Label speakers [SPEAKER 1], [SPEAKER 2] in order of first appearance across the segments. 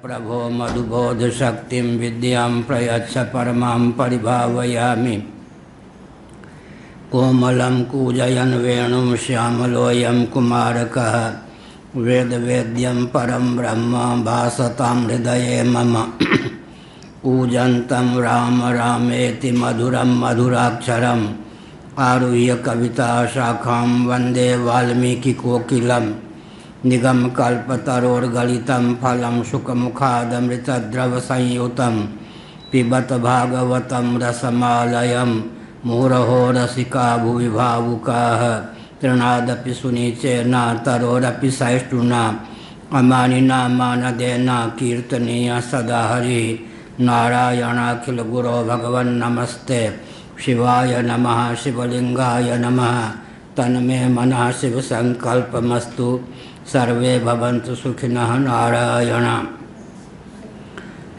[SPEAKER 1] प्रभो मधुबोधशक्तिं विद्यां प्रयच्छ परमां परिभावयामि। कोमलं कूजयन् वेणुं श्यामलोऽयं कुमारकः वेदवेद्यं परं ब्रह्म भासतां हृदये मम। कूजन्तं राम रामेति मधुरं मधुराक्षरम् आरुह्य कविताशाखां वन्दे वाल्मीकिकोकिलं। निगमकल्पतरोर्गलितं फलं शुकमुखादमृतद्रवसंयुतं पिबत भागवतं रसमालयं मुहुरहो रसिका भुवि भावुकाः। तृणादपि सुनिचेना तरोरपि सहिष्णुना अमानिना मानदेना कीर्तनीय सदा हरिः। नारायणाखिल गुरो भगवन् नमस्ते। शिवाय नमः शिवलिंगाय नमः। तन्मे मनः शिव संकल्पमस्तु। सर्वे भवन्तु सुखिनः। नारायण।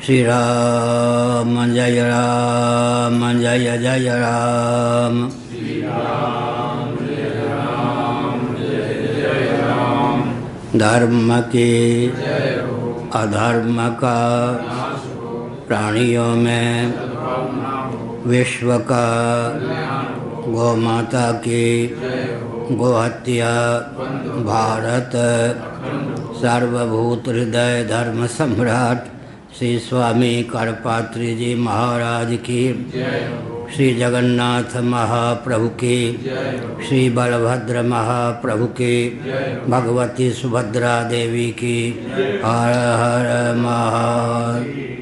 [SPEAKER 1] श्री राम जय राम जय जय राम। धर्म के अधर्म का प्राणियों में विश्व का गौ माता की गोहत्या भारत सर्वभूत हृदय धर्म सम्राट श्री स्वामी करपात्री जी महाराज की, श्री जगन्नाथ महाप्रभु की, श्री बलभद्र महाप्रभु की, भगवती सुभद्रा देवी की। हर हर महादेव।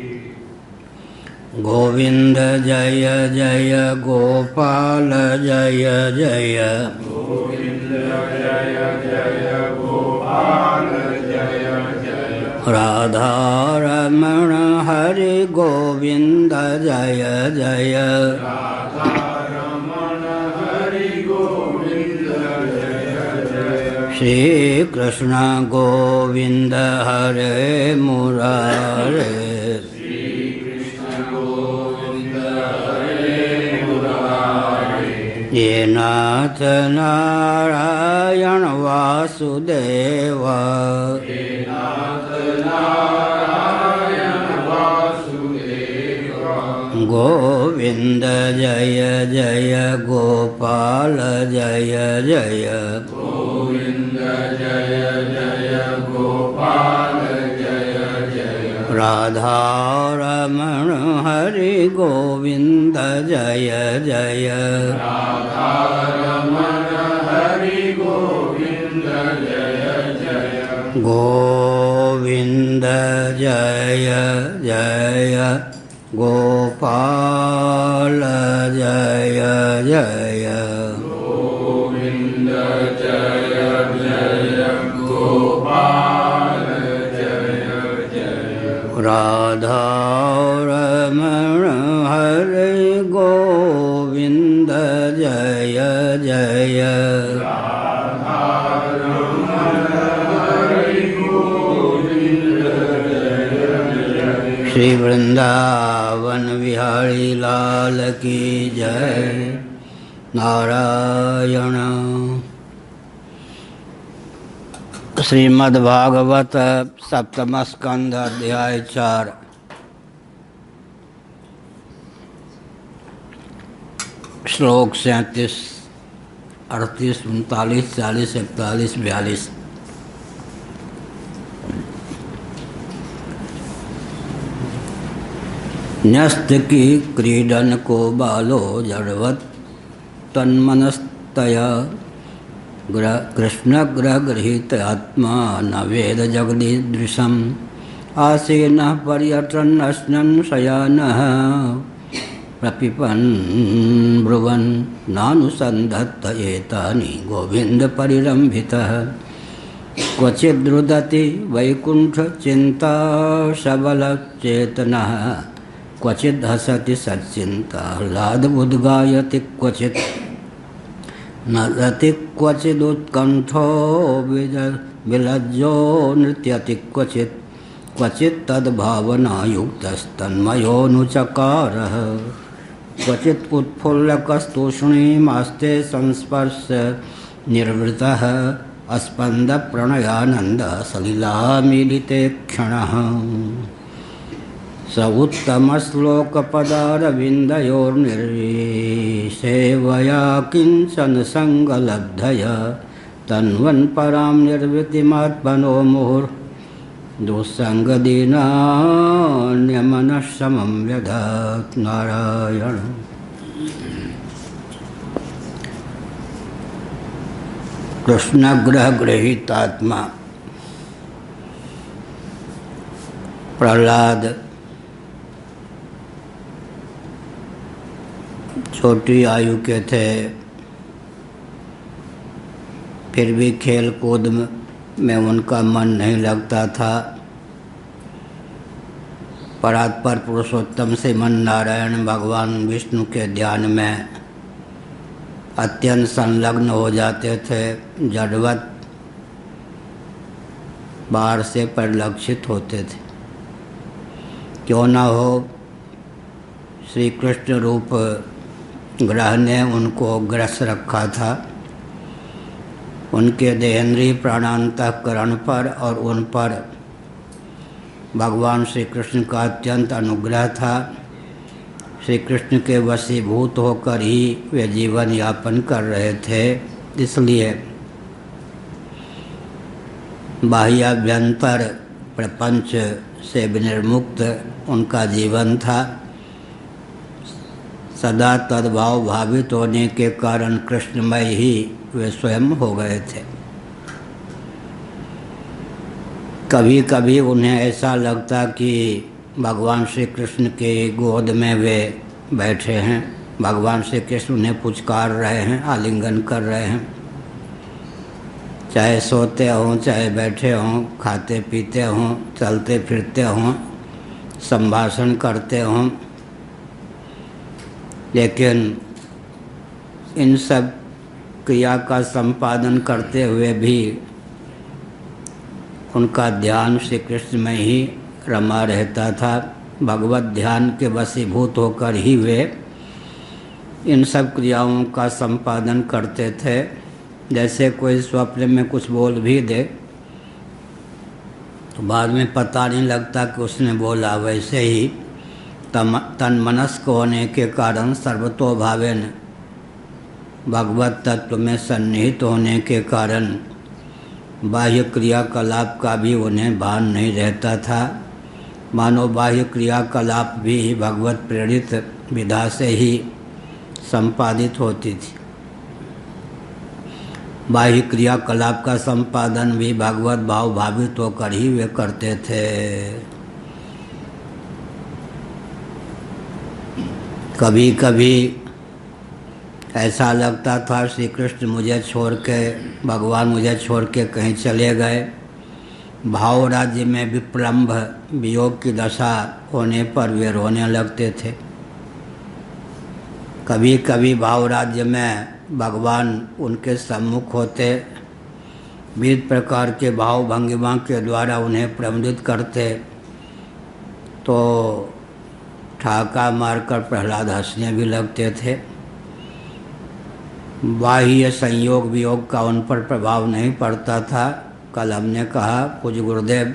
[SPEAKER 1] गोविंद जय जय गोपाल जय जय। गोविंद जय जय गोपाल जय जय। राधा रमण हरि गोविंद जय जय। राधा रमण हरि गोविंद जय जय। श्री कृष्ण गोविंद हरे मुरारे। ये नाथ नारायण वासुदेव। गोविंद जय जय गोपाल जय जय। गोविंद जय जय गोपाल जय जय। राधा रमण हरि गोविंद जय जय। राधा रमण हरि गोविंद जय जय। गोविंद जय जय गोपाल जय जय। गोविंद जय जय गोपाल जय जय। राधा रमण हरि गोविंद जय जय। राधा रमण हरि गोविंद जय जय। श्री वृंदावन विहारी लाल की जय। नारायण। श्रीमद्भागवत सप्तम स्कंध अध्याय 4। श्लोक 37, 38, 39, 40, 41, 42। न्यस्त की क्रीडन को बालो जड़वत तन्मनस्तया। कृष्ण ग्रह गृहीत आत्मा न वेद जगदीदृशम्। आसीन पर्यटन अश्नन् शयानः प्रपिपन् ब्रुवन् नानुसन्धत्त एतानि गोविंद परिरम्भितः। क्वचिद्रुदति वैकुंठ चिंता सबलचेतनः। क्वचिद् हसति सच्चिंता ह्लादमुद्गायति। क्वचित् नरति क्वचिदुत्कण्ठो विलज्जो नृत्यति। क्वचित् तद्भावनायुक्तस्तन्मयोऽनुचकारः। क्वचित् उत्फुल्लकस्तूष्णीमास्ते संस्पर्श निर्वृतः। अस्पंद प्रणयानंद सलिलामीलिते क्षणः स उत्तमश्लोकपदारविन्दयोर्निर्सेवया किञ्चन सङ्गलब्धया तन्वन् परां निर्वृतिमात्मनो मुहुर्दुःसङ्गदीनान्यमनः समं व्यधात् नारायण। कृष्णग्रह गृहीतात्मा प्रहलाद छोटी आयु के थे, फिर भी खेल कूद में उनका मन नहीं लगता था। परात्पर पुरुषोत्तम श्रीमन नारायण भगवान विष्णु के ध्यान में अत्यंत संलग्न हो जाते थे, जड़वत बाहर से परिलक्षित होते थे। क्यों न हो, श्री कृष्ण रूप ग्रह ने उनको ग्रस रखा था। उनके देहेंद्रीय प्राणांतःकरण पर और उन पर भगवान श्री कृष्ण का अत्यंत अनुग्रह था। श्री कृष्ण के वशीभूत होकर ही वे जीवन यापन कर रहे थे। इसलिए बाह्याभ्यंतर प्रपंच से विनिर्मुक्त उनका जीवन था। सदा तद्भाव भावित होने के कारण कृष्णमय ही वे स्वयं हो गए थे। कभी कभी उन्हें ऐसा लगता कि भगवान श्री कृष्ण के गोद में वे बैठे हैं, भगवान श्री कृष्ण उन्हें पुचकार रहे हैं, आलिंगन कर रहे हैं। चाहे सोते हों, चाहे बैठे हों, खाते पीते हों, चलते फिरते हों, संभाषण करते हों, लेकिन इन सब क्रिया का संपादन करते हुए भी उनका ध्यान श्री कृष्ण में ही रमा रहता था। भगवत ध्यान के वशीभूत होकर ही वे इन सब क्रियाओं का संपादन करते थे। जैसे कोई स्वप्न में कुछ बोल भी दे तो बाद में पता नहीं लगता कि उसने बोला, वैसे ही तन्मनस्क होने के कारण सर्वतोभावेन भगवत तत्व में सन्निहित होने के कारण बाह्य क्रियाकलाप का भी उन्हें भान नहीं रहता था। मानो बाह्य क्रियाकलाप भी भगवत प्रेरित विधा से ही संपादित होती थी। बाह्य क्रियाकलाप का संपादन भी भगवत भाव भावित होकर ही वे करते थे। कभी कभी ऐसा लगता था श्री कृष्ण मुझे छोड़ के, भगवान मुझे छोड़ के कहीं चले गए। भाव राज्य में विप्रलम्भ वियोग की दशा होने पर वे रोने लगते थे। कभी कभी भाव राज्य में भगवान उनके सम्मुख होते, विविध प्रकार के भाव भंगिमा के द्वारा उन्हें प्रबोधित करते, तो ठाका मारकर प्रहलाद हंसने भी लगते थे। बाह्य संयोग वियोग का उन पर प्रभाव नहीं पड़ता था। कल हमने कहा, पूज्य गुरुदेव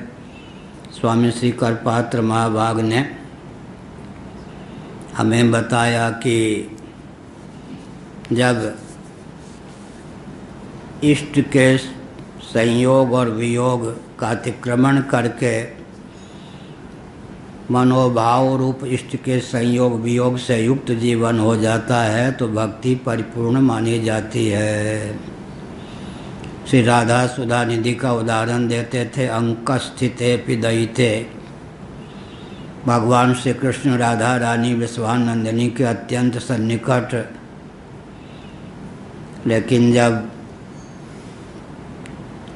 [SPEAKER 1] स्वामी श्री करपात्र महाभाग ने हमें बताया कि जब इष्ट के संयोग और वियोग का अतिक्रमण करके मनोभाव रूप इष्ट के संयोग वियोग से युक्त जीवन हो जाता है तो भक्ति परिपूर्ण मानी जाती है। श्री राधा सुधा निधि का उदाहरण देते थे। अंक स्थिते पिदयिते, भगवान श्री कृष्ण राधा रानी विश्वानंदिनी के अत्यंत सन्निकट, लेकिन जब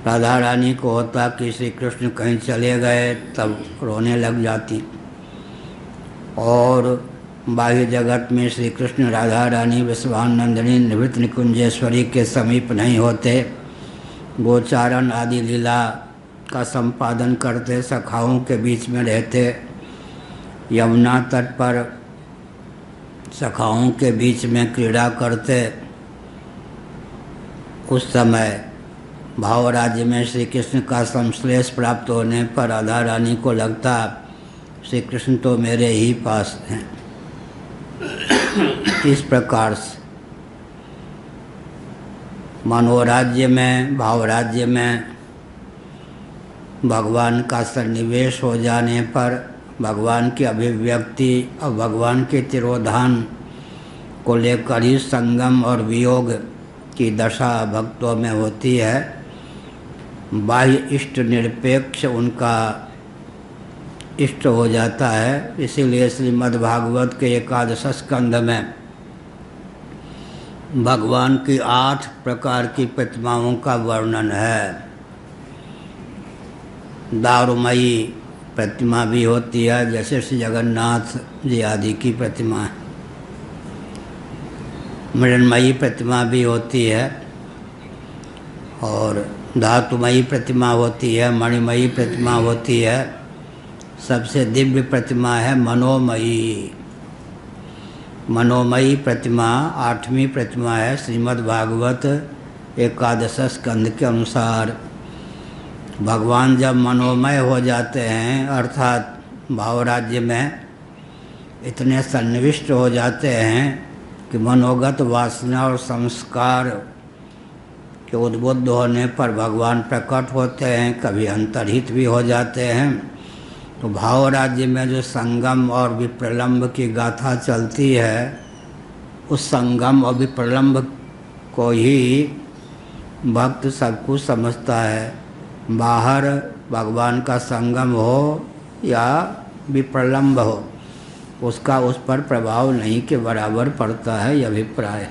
[SPEAKER 1] राधा रानी को होता कि श्री कृष्ण कहीं चले गए तब रोने लग जाती। और बाह्य जगत में श्री कृष्ण राधा रानी विश्वानंदिनी निवृत्त निकुंजेश्वरी के समीप नहीं होते, गोचारण आदि लीला का संपादन करते, सखाओं के बीच में रहते, यमुना तट पर सखाओं के बीच में क्रीड़ा करते। उस समय भाव राज्य में श्री कृष्ण का संश्लेष प्राप्त होने पर राधा रानी को लगता श्री कृष्ण तो मेरे ही पास हैं। इस प्रकार से मनोराज्य में, भाव राज्य में भगवान का सन्निवेश हो जाने पर भगवान की अभिव्यक्ति और भगवान के तिरोधान को लेकर ही संगम और वियोग की दशा भक्तों में होती है। बाह्य इष्ट निरपेक्ष उनका इष्ट हो जाता है। इसीलिए श्रीमद् भागवत के 11 स्कंध में भगवान की 8 प्रकार की प्रतिमाओं का वर्णन है। दारुमयी प्रतिमा भी होती है, जैसे श्री जगन्नाथ जी आदि की प्रतिमा है। मृण्मयी प्रतिमा भी होती है और धातुमयी प्रतिमा होती है, मणिमयी प्रतिमा होती है। सबसे दिव्य प्रतिमा है मनोमयी। मनोमयी प्रतिमा 8वीं प्रतिमा है श्रीमद् भागवत 11 स्कंध के अनुसार। भगवान जब मनोमय हो जाते हैं अर्थात भावराज्य में इतने सन्निविष्ट हो जाते हैं कि मनोगत वासना और संस्कार के उद्बुद्ध होने पर भगवान प्रकट होते हैं, कभी अंतर्हित भी हो जाते हैं। तो भाव राज्य में जो संगम और विप्रलंब की गाथा चलती है, उस संगम और विप्रलंब को ही भक्त सब कुछ समझता है। बाहर भगवान का संगम हो या विप्रलंब हो, उसका उस पर प्रभाव नहीं के बराबर पड़ता है, यह अभिप्राय।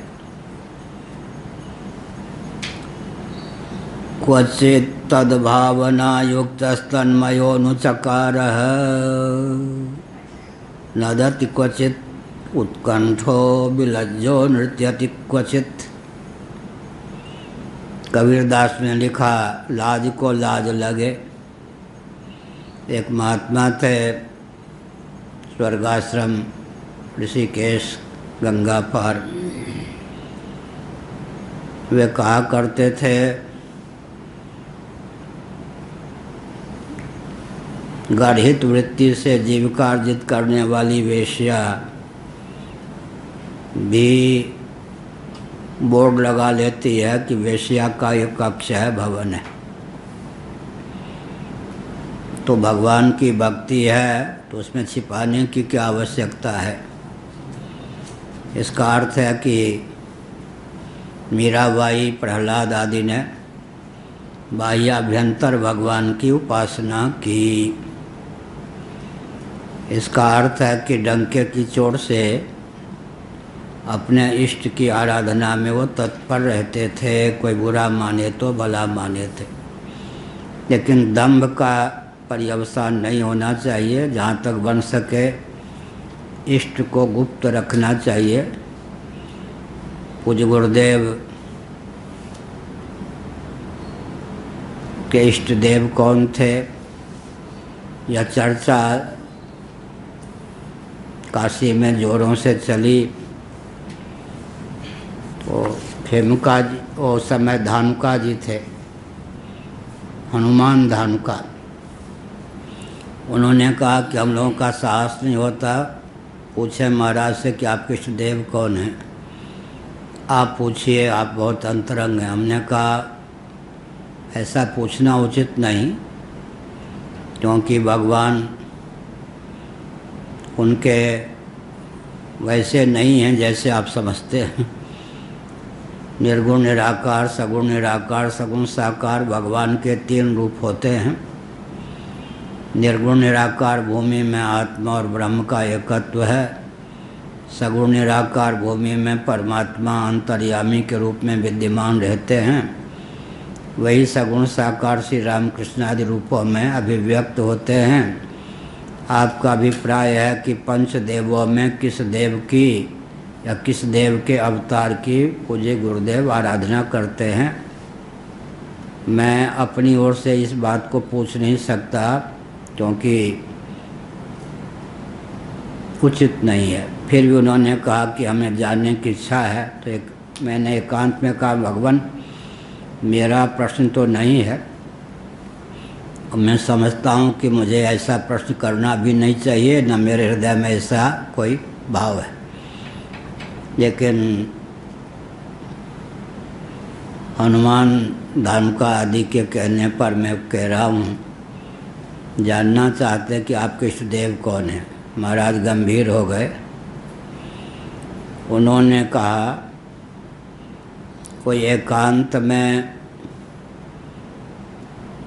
[SPEAKER 1] क्वचित् तद्भावना युक्तस्तन्मयोऽनुचकारः नदति क्वचित् उत्कंठो विलज्जो नृत्यति क्वचित्। कबीरदास ने लिखा, लाज को लाज लगे। एक महात्मा थे, स्वर्गाश्रम ऋषिकेश गंगा पार। वे कहा करते थे, गर्हित वृत्ति से जीविका अर्जित करने वाली वेश्या भी बोर्ड लगा लेती है कि वेश्या का ये कक्ष है, भवन है। तो भगवान की भक्ति है तो उसमें छिपाने की क्या आवश्यकता है। इसका अर्थ है कि मीराबाई, प्रहलाद आदि ने बाह्याभ्यंतर भगवान की उपासना की। इसका अर्थ है कि डंके की चोट से अपने इष्ट की आराधना में वो तत्पर रहते थे, कोई बुरा माने तो भला माने थे। लेकिन दंभ का पर्यवसान नहीं होना चाहिए। जहाँ तक बन सके इष्ट को गुप्त रखना चाहिए। पूज्य गुरुदेव के इष्ट देव कौन थे, यह चर्चा काशी में जोरों से चली। तो खेमुका जी उस समय धानुका जी थे, हनुमान धानुका। उन्होंने कहा कि हम लोगों का साहस नहीं होता, पूछे महाराज से कि आपके इष्ट देव कौन हैं। आप पूछिए, आप बहुत अंतरंग हैं। हमने कहा ऐसा पूछना उचित नहीं, क्योंकि भगवान उनके वैसे नहीं हैं जैसे आप समझते हैं। निर्गुण निराकार, सगुण निराकार, सगुण साकार भगवान के 3 रूप होते हैं। निर्गुण निराकार भूमि में आत्मा और ब्रह्म का एकत्व है। सगुण निराकार भूमि में परमात्मा अंतर्यामी के रूप में विद्यमान रहते हैं। वही सगुण साकार श्री रामकृष्ण आदि रूपों में अभिव्यक्त होते हैं। आपका अभिप्राय है कि पंच देवों में किस देव की या किस देव के अवतार की पूज्य गुरुदेव आराधना करते हैं। मैं अपनी ओर से इस बात को पूछ नहीं सकता, क्योंकि उचित नहीं है। फिर भी उन्होंने कहा कि हमें जानने की इच्छा है। तो मैंने एकांत में कहा, भगवान मेरा प्रश्न तो नहीं है, मैं समझता हूँ कि मुझे ऐसा प्रश्न करना भी नहीं चाहिए, न मेरे हृदय में ऐसा कोई भाव है। लेकिन हनुमान धर्म का आदि के कहने पर मैं कह रहा हूँ, जानना चाहते कि आपके इष्टदेव कौन है। महाराज गंभीर हो गए। उन्होंने कहा, कोई एकांत में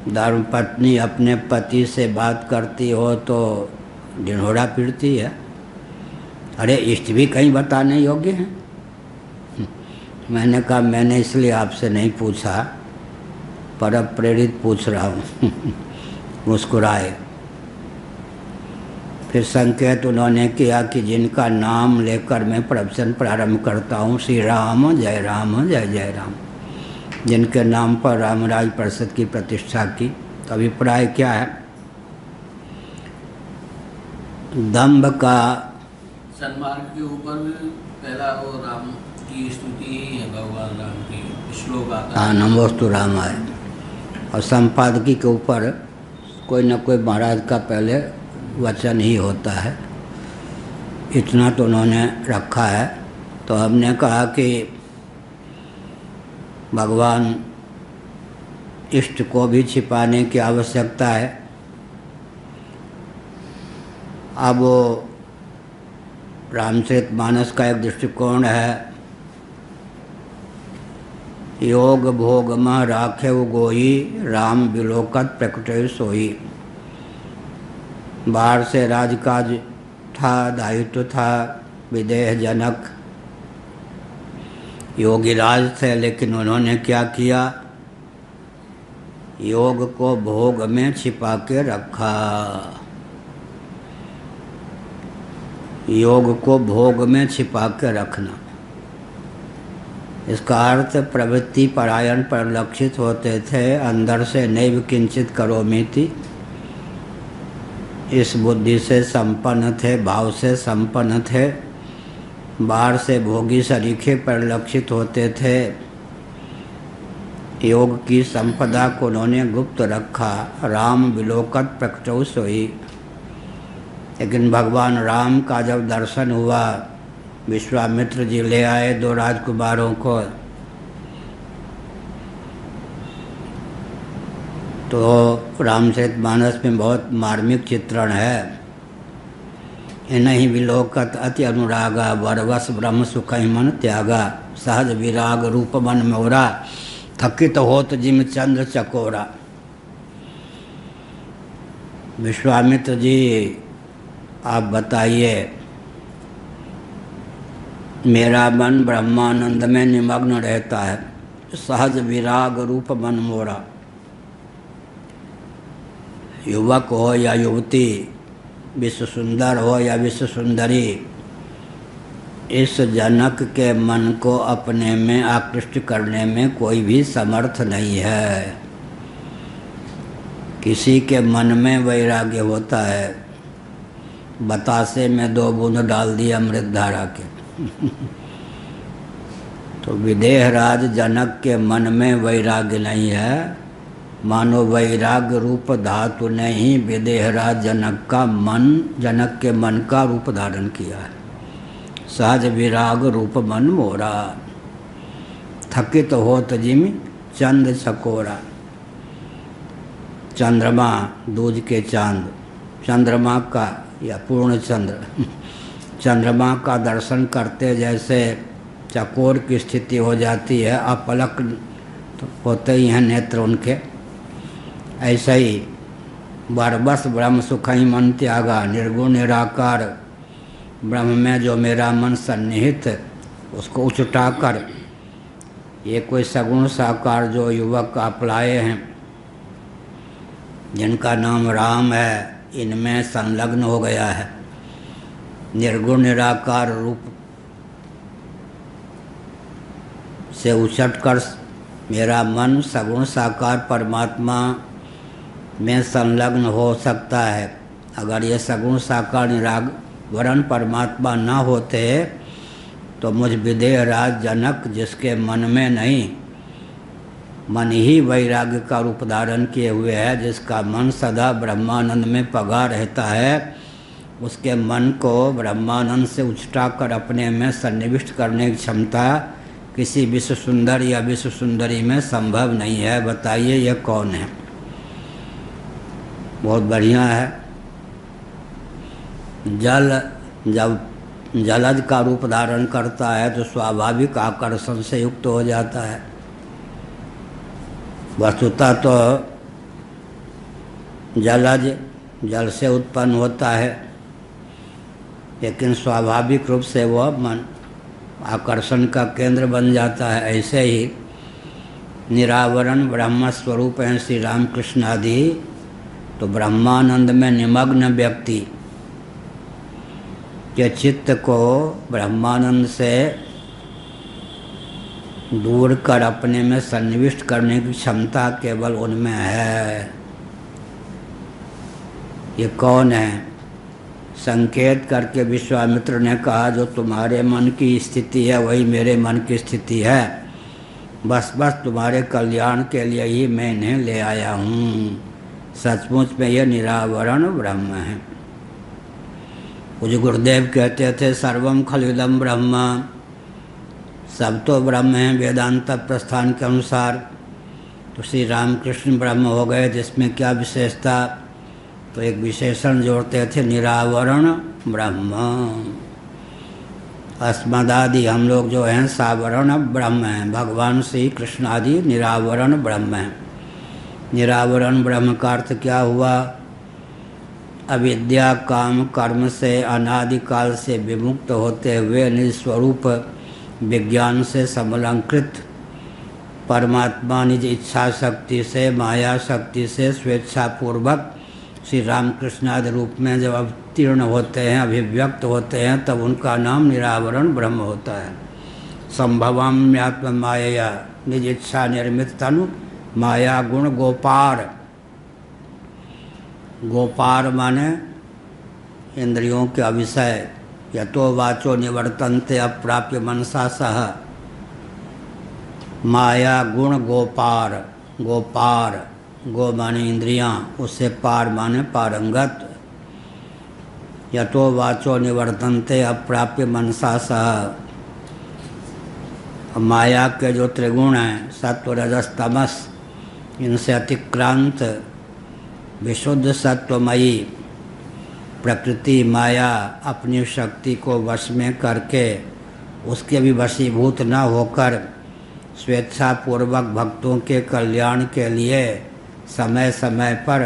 [SPEAKER 1] धर्मपत्नी अपने पति से बात करती हो तो ढिंढोरा पीटती है। अरे इष्ट भी कहीं बताने योग्य हैं। मैंने कहा मैंने इसलिए आपसे नहीं पूछा, पर प्रेरित पूछ रहा हूँ। मुस्कुराए। फिर संकेत उन्होंने किया कि जिनका नाम लेकर मैं प्रवचन प्रारंभ करता हूँ, श्री राम जय जय राम, जिनके नाम पर रामराज परिषद की प्रतिष्ठा की, तो अभिप्राय क्या है? दंभ का
[SPEAKER 2] सन्मार्ग के ऊपर पहला वो राम की स्तुति ही है, भगवान राम की श्लोक आता है।
[SPEAKER 1] नमोस्तु रामाय। और संपादकी के ऊपर कोई न कोई महाराज का पहले वचन ही होता है। इतना तो उन्होंने रखा है। तो हमने कहा कि भगवान इष्ट को भी छिपाने की आवश्यकता है। अब वो रामचरितमानस का एक दृष्टिकोण है, योग भोग मह राखे गोई, राम बिलोकत प्रकटे सोई। बाहर से राजकाज था, दायित्व था, विदेह जनक योगीराज थे, लेकिन उन्होंने क्या किया? योग को भोग में छिपा के रखा। योग को भोग में छिपा के रखना, इसका अर्थ प्रवृत्ति परायण पर लक्षित होते थे, अंदर से नैव किंचित करोमीति, इस बुद्धि से संपन्न थे, भाव से संपन्न थे। बाहर से भोगी सरीखे पर लक्षित होते थे। योग की संपदा को उन्होंने गुप्त रखा। राम विलोकत प्रकटो सोई। लेकिन भगवान राम का जब दर्शन हुआ, विश्वामित्र जी ले आए 2 राजकुमारों को, तो रामचरितमानस में बहुत मार्मिक चित्रण है। इन्हीं विलोकत अति अनुरागा, वरवश ब्रह्म सुख मन त्यागा, सहज विराग रूप मन मोरा, थकित होत जिम चंद्र चकोरा। विश्वामित्र जी आप बताइए, मेरा मन ब्रह्मानंद में निमग्न रहता है, सहज विराग रूप मन मोरा। युवक हो या युवती, विश्व सुंदर हो या विश्व सुंदरी, इस जनक के मन को अपने में आकृष्ट करने में कोई भी समर्थ नहीं है। किसी के मन में वैराग्य होता है, बतासे में 2 बूंद डाल दी अमृत धारा के। तो विदेहराज जनक के मन में वैराग्य नहीं है, मानो वैराग्य रूप धातु ने ही विदेहराज जनक का मन, जनक के मन का रूप धारण किया है। सहज विराग रूप मन मोरा, थकित होत जिम चंद चकोरा। चंद्रमा, दूज के चांद, चंद्रमा का या पूर्ण चंद्र, चंद्रमा का दर्शन करते जैसे चकोर की स्थिति हो जाती है, अपलक तो होते ही हैं नेत्र उनके, ऐसा ही बरबस ब्रह्म सुख ही मन त्यागा। निर्गुण निराकार ब्रह्म में जो मेरा मन सन्निहित, उसको उचटाकर ये कोई सगुण साकार जो युवक आप लाए हैं, जिनका नाम राम है, इनमें संलग्न हो गया है। निर्गुण निराकार रूप से उछट कर मेरा मन सगुण साकार परमात्मा में संलग्न हो सकता है। अगर ये सगुण साकार निराग वरण परमात्मा न होते तो मुझ विदेहराज जनक, जिसके मन में नहीं मन ही वैराग्य का रूप धारण किए हुए है। जिसका मन सदा ब्रह्मानंद में पगा रहता है, उसके मन को ब्रह्मानंद से उछटा कर अपने में सन्निविष्ट करने की क्षमता किसी विश्व सुंदर या विश्व सुंदरी में संभव नहीं है। बताइए यह कौन है? बहुत बढ़िया है। जल जब जलज का रूप धारण करता है तो स्वाभाविक आकर्षण से युक्त हो जाता है। वस्तुतः तो जलज जल से उत्पन्न होता है, लेकिन स्वाभाविक रूप से वह मन आकर्षण का केंद्र बन जाता है। ऐसे ही निरावरण ब्रह्म स्वरूप हैं श्री रामकृष्ण आदि। तो ब्रह्मानंद में निमग्न व्यक्ति के चित्त को ब्रह्मानंद से दूर कर अपने में सन्निविष्ट करने की क्षमता केवल उनमें है। ये कौन है? संकेत करके विश्वामित्र ने कहा, जो तुम्हारे मन की स्थिति है वही मेरे मन की स्थिति है। बस तुम्हारे कल्याण के लिए ही मैं इन्हें ले आया हूँ। सचमुच में यह निरावरण ब्रह्म है। पूज्य गुरुदेव कहते थे, सर्वम खलुदम ब्रह्म, सब तो ब्रह्म है वेदांत प्रस्थान के अनुसार। तो श्री रामकृष्ण ब्रह्म हो गए, जिसमें क्या विशेषता? तो एक विशेषण जोड़ते थे, निरावरण ब्रह्म। अस्मदादि हम लोग जो हैं सावरण ब्रह्म हैं, भगवान श्री कृष्ण आदि निरावरण ब्रह्म हैं। निरावरण ब्रह्म का अर्थ क्या हुआ? अविद्या काम कर्म से अनादिकाल से विमुक्त होते हुए निज स्वरूप विज्ञान से समलंकृत परमात्मा निज इच्छा शक्ति से माया शक्ति से स्वेच्छापूर्वक श्री रामकृष्ण आदि रूप में जब अवतीर्ण होते हैं, अभिव्यक्त होते हैं, तब उनका नाम निरावरण ब्रह्म होता है। संभवाम्यात्म माया निज इच्छा निर्मित तनु माया गुण गोपार। गोपार माने इंद्रियों के अविषय। यतो वाचो निवर्तन्ते अप्राप्य मनसा सह। माया गुण गोपार। गोपार गो माने इंद्रियां, उससे पार माने पारंगत। यतो वाचो निवर्तन्ते अप्राप्य मनसा सह। माया के जो त्रिगुण हैं सत्व रजस तमस, इनसे अतिक्रांत विशुद्ध सत्वमयी प्रकृति माया अपनी शक्ति को वश में करके उसके भी वशीभूत न होकर स्वेच्छापूर्वक भक्तों के कल्याण के लिए समय समय पर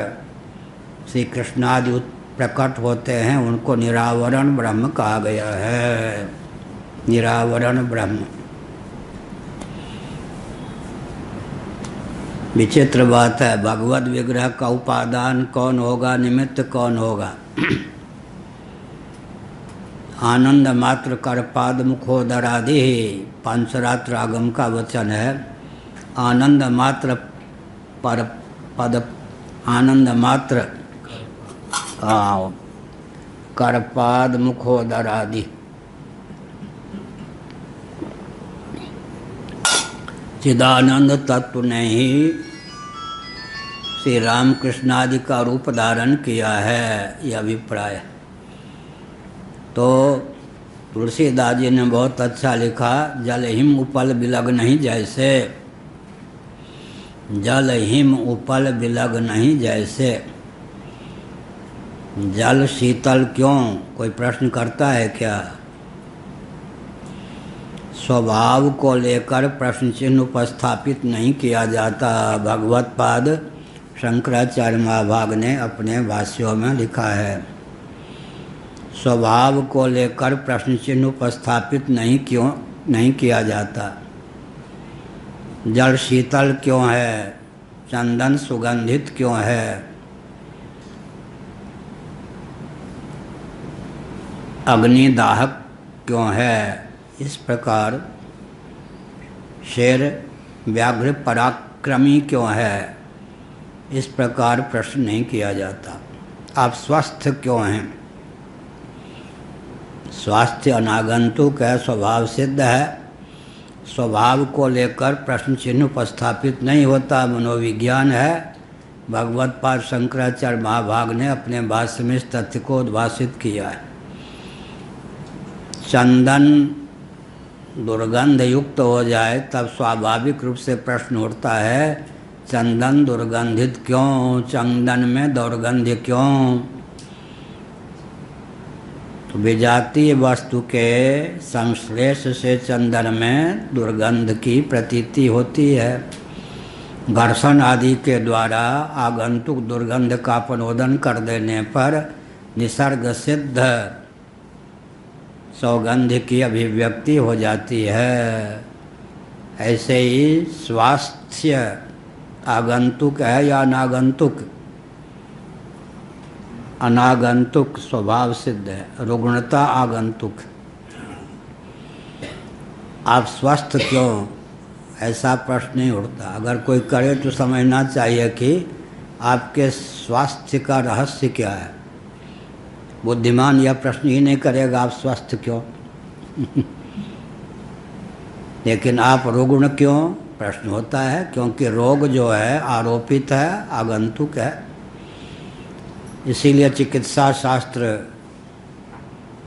[SPEAKER 1] श्री कृष्णादि प्रकट होते हैं, उनको निरावरण ब्रह्म कहा गया है। निरावरण ब्रह्म। विचित्र बात है, भगवत विग्रह का उपादान कौन होगा, निमित्त कौन होगा? आनंद मात्र करपाद मुखोदरादि पांचरात्र आगम का वचन है। आनंद मात्र पर पद, आनंद मात्र करपाद मुखोदरादि। चिदानंद तत्व ने ही श्री रामकृष्ण आदि का रूप धारण किया है, यह अभिप्राय। तो तुलसीदास जी ने बहुत अच्छा लिखा, जल हिम उपल बिलग नहीं जैसे। जल हिम उपल बिलग नहीं जैसे। जल शीतल क्यों? कोई प्रश्न करता है क्या? स्वभाव को लेकर प्रश्न चिन्ह उपस्थापित नहीं किया जाता। भगवत पाद शंकराचार्य महाभाग ने अपने भाष्यों में लिखा है, स्वभाव को लेकर प्रश्न चिन्ह उपस्थापित नहीं किया जाता। जल शीतल क्यों है? चंदन सुगंधित क्यों है? अग्नि दाहक क्यों है? इस प्रकार शेर व्याघ्र पराक्रमी क्यों है, इस प्रकार प्रश्न नहीं किया जाता। आप स्वस्थ क्यों हैं? स्वास्थ्य अनागंतुक है, स्वभाव सिद्ध है। स्वभाव को लेकर प्रश्न चिन्ह उपस्थापित नहीं होता, मनोविज्ञान है। भगवत पाद शंकराचार्य महाभाग ने अपने भाष्य में इस तथ्य को उद्भाषित किया है। चंदन दुर्गंध युक्त हो जाए तब स्वाभाविक रूप से प्रश्न उठता है, चंदन दुर्गंधित क्यों, चंदन में दुर्गंध क्यों? तो विजातीय वस्तु के संश्लेष से चंदन में दुर्गंध की प्रतीति होती है। घर्षण आदि के द्वारा आगंतुक दुर्गंध का अपनोदन कर देने पर निसर्ग सिद्ध सौगंध की अभिव्यक्ति हो जाती है। ऐसे ही स्वास्थ्य आगंतुक है या अनागंतुक? अनागंतुक स्वभाव सिद्ध है, रुग्णता आगंतुक। आप स्वस्थ क्यों, ऐसा प्रश्न नहीं उठता। अगर कोई करे तो समझना चाहिए कि आपके स्वास्थ्य का रहस्य क्या है। बुद्धिमान यह प्रश्न ही नहीं करेगा आप स्वस्थ क्यों लेकिन आप रुग्ण क्यों, प्रश्न होता है, क्योंकि रोग जो है आरोपित है, आगंतुक है। इसीलिए चिकित्सा शास्त्र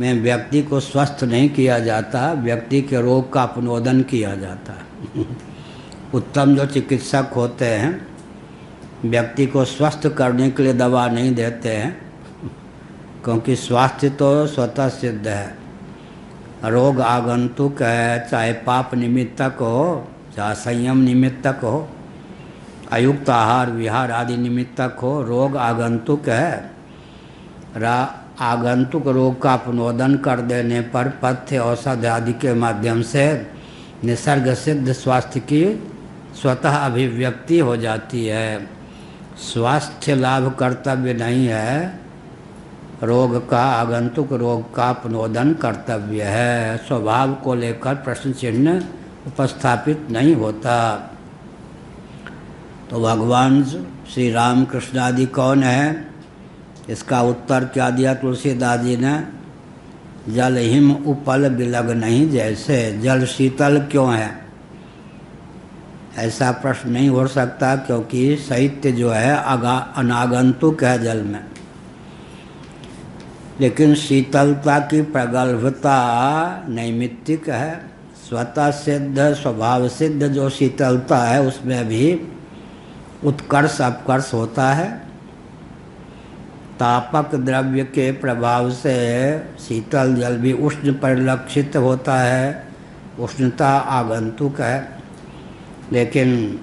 [SPEAKER 1] में व्यक्ति को स्वस्थ नहीं किया जाता, व्यक्ति के रोग का अपनोदन किया जाता है। उत्तम जो चिकित्सक होते हैं व्यक्ति को स्वस्थ करने के लिए दवा नहीं देते हैं, क्योंकि स्वास्थ्य तो स्वतः सिद्ध है। रोग आगंतुक है, चाहे पाप निमित्तक हो, चाहे संयम निमित्तक हो, अयुक्त आहार विहार आदि निमित्तक हो, रोग आगंतुक है। आगंतुक रोग का अपनोदन कर देने पर पथ्य औषध आदि के माध्यम से निसर्ग सिद्ध स्वास्थ्य की स्वतः अभिव्यक्ति हो जाती है। स्वास्थ्य लाभ कर्तव्य नहीं है, रोग का, आगंतुक रोग का अपनोदन कर्तव्य है। स्वभाव को लेकर प्रश्न चिन्ह उपस्थापित नहीं होता। तो भगवान श्री राम कृष्ण आदि कौन है? इसका उत्तर क्या दिया तुलसीदास जी ने? जल हिम उपल बिलग नहीं जैसे। जल शीतल क्यों है, ऐसा प्रश्न नहीं हो सकता, क्योंकि शैत्य जो है अनागंतुक है जल में। लेकिन शीतलता की प्रगल्भता नैमित्तिक है, स्वतः सिद्ध स्वभाव सिद्ध जो शीतलता है उसमें भी उत्कर्ष अपकर्ष होता है। तापक द्रव्य के प्रभाव से शीतल जल भी उष्ण परिलक्षित होता है, उष्णता आगंतुक है। लेकिन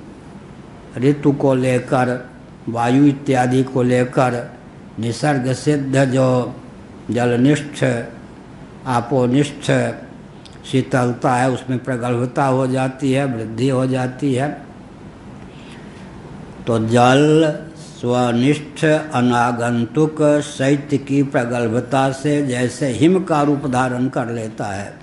[SPEAKER 1] ऋतु को लेकर, वायु इत्यादि को लेकर निसर्ग सिद्ध जो जलनिष्ठ आपोनिष्ठ शीतलता है उसमें प्रगल्भता हो जाती है, वृद्धि हो जाती है। तो जल स्वनिष्ठ अनागंतुक शैत्य की प्रगल्भता से जैसे हिम का रूप धारण कर लेता है,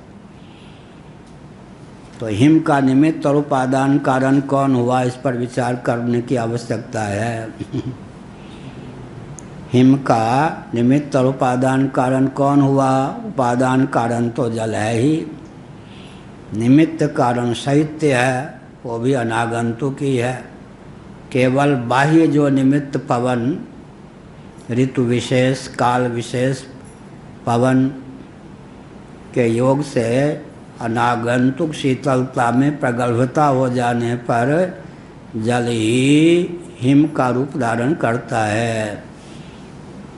[SPEAKER 1] तो हिम का निमित्त और उपादान कारण कौन हुआ, इस पर विचार करने की आवश्यकता है। हिम का निमित्त और उपादान कारण कौन हुआ? उपादान कारण तो जल है ही, निमित्त कारण शैत्य है, वो भी अनागंतुक ही है। केवल बाह्य जो निमित्त पवन, ऋतु विशेष काल विशेष पवन के योग से अनागंतुक शीतलता में प्रगल्भता हो जाने पर जल ही हिम का रूप धारण करता है।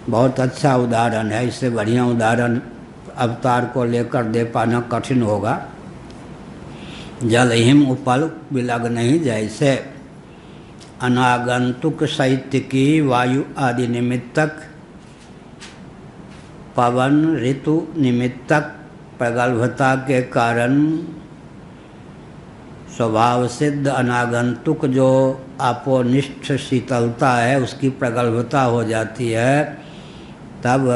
[SPEAKER 1] बहुत अच्छा उदाहरण है, इससे बढ़िया उदाहरण अवतार को लेकर दे पाना कठिन होगा। जल हिम उपल बिलग नहीं जैसे। अनागंतुक शैत्य की वायु आदि निमित्तक, पवन ऋतु निमित्तक प्रगल्भता के कारण स्वभाव सिद्ध अनागंतुक जो आपोनिष्ठ शीतलता है उसकी प्रगल्भता हो जाती है, तब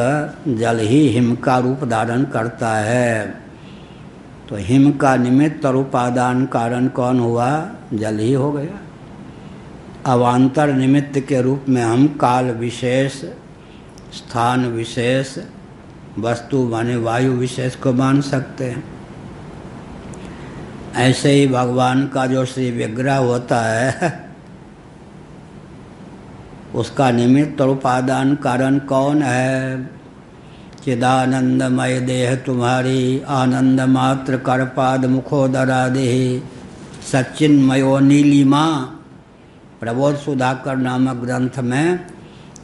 [SPEAKER 1] जल ही हिम का रूप धारण करता है। तो हिम का निमित्त और उपादान कारण कौन हुआ? जल ही हो गया। अवान्तर निमित्त के रूप में हम काल विशेष, स्थान विशेष, वस्तु माने वायु विशेष को मान सकते हैं। ऐसे ही भगवान का जो श्री विग्रह होता है उसका निमित्त और उपादान कारण कौन है? चिदानंदमय देह तुम्हारी, आनंद मात्र करपाद मुखोदरादि, सच्चिन्मयो नीलिमा। प्रबोध सुधाकर नामक ग्रंथ में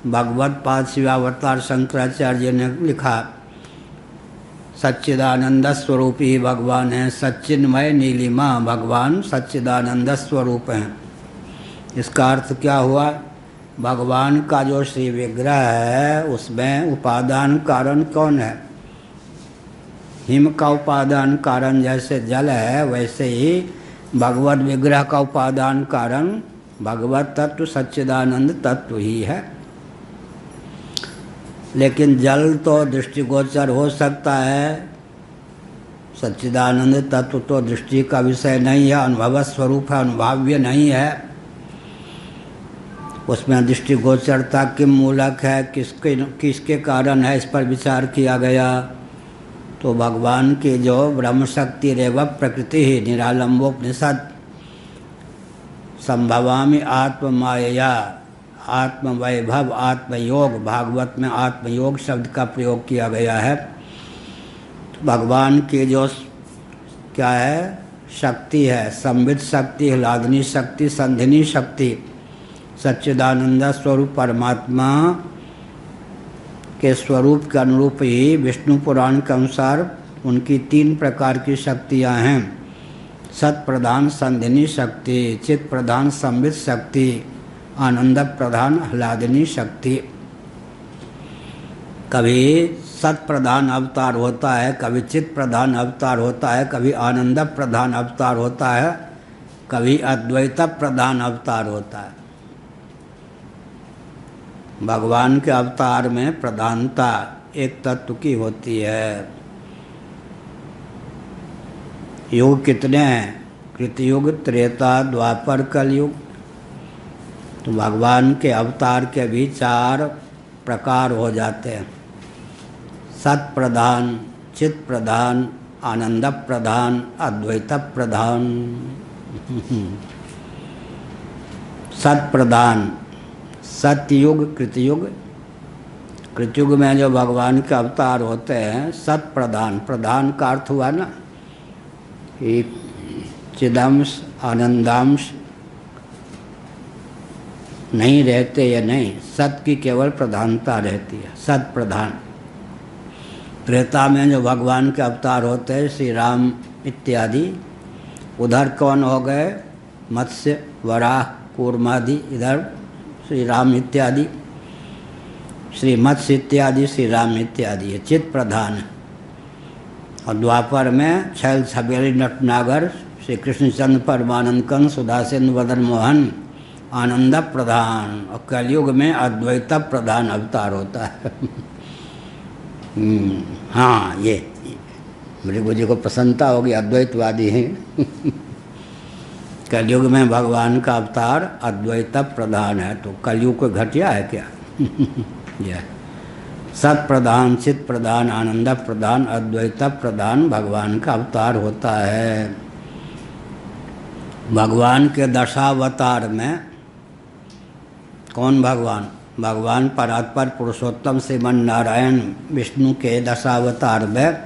[SPEAKER 1] भगवत पाद शिवावतार शंकराचार्य ने लिखा, सच्चिदानंद स्वरूप ही भगवान है, सच्चिन्मय नीलिमा, भगवान सच्चिदानंद स्वरूप हैं। इसका अर्थ क्या हुआ? भगवान का जो श्री विग्रह है उसमें उपादान कारण कौन है? हिम का उपादान कारण जैसे जल है, वैसे ही भगवत विग्रह का उपादान कारण भगवत तत्व सच्चिदानंद तत्व ही है। लेकिन जल तो दृष्टिगोचर हो सकता है, सच्चिदानंद तत्व तो दृष्टि का विषय नहीं है, अनुभव स्वरूप है, अनुभव्य नहीं है। उसमें दृष्टिगोचरता किम मूलक है, किसके कारण है, इस पर विचार किया गया। तो भगवान की जो ब्रह्म शक्ति रेव प्रकृति ही निरालंबोपनिषद, संभवामि आत्ममायया, आत्मवैभव आत्मयोग, भागवत में आत्मयोग शब्द का प्रयोग किया गया है। तो भगवान की जो क्या है शक्ति है, संवित शक्ति, ह्लादनी शक्ति, संधिनी शक्ति, सच्चिदानंद स्वरूप परमात्मा के स्वरूप के अनुरूप ही विष्णु पुराण के अनुसार उनकी 3 प्रकार की शक्तियां हैं। सत प्रधान संधिनी शक्ति, चित प्रधान संवित शक्ति, आनंद प्रधान ह्लादनी शक्ति। कभी सत प्रधान अवतार होता है, कभी चित प्रधान अवतार होता है, कभी आनंद प्रधान अवतार होता है, कभी अद्वैत प्रधान अवतार होता है। भगवान के अवतार में प्रधानता एक तत्व की होती है। युग कितने हैं? कृतयुग, त्रेता, द्वापर, कलयुग। तो भगवान के अवतार के भी 4 प्रकार हो जाते हैं, सत प्रधान, चित प्रधान, आनंद प्रधान, अद्वैत प्रधान। सत प्रधान, सतयुग, कृतयुग। कृतयुग में जो भगवान के अवतार होते हैं सत प्रधान, प्रधान का अर्थ हुआ ना कि चिदंश आनंदांश नहीं रहते या नहीं, सत की केवल प्रधानता रहती है, सत प्रधान। त्रेता में जो भगवान के अवतार होते हैं श्री राम इत्यादि, उधर कौन हो गए? मत्स्य, वराह, कूर्मादि, इधर श्री राम इत्यादि, श्री मत्स्य इत्यादि, श्री राम इत्यादि, ये चित प्रधान। और द्वापर में छैल छबेली नटनागर, श्री कृष्णचंद्र परमानंद कंस, सुधासेन वदन मोहन, आनंद प्रधान। और कलयुग में अद्वैत प्रधान अवतार होता है। हाँ, ये मृगु जी को प्रसन्नता होगी, अद्वैतवादी हैं। कलयुग में भगवान का अवतार अद्वैत प्रधान है। तो कलयुग को घटिया है क्या? यह सत प्रधान, चित प्रधान, आनंद प्रधान, अद्वैत प्रधान भगवान का अवतार होता है। भगवान के दशावतार में कौन भगवान? भगवान परात्पर पुरुषोत्तम श्रीमन नारायण विष्णु के दशावतार में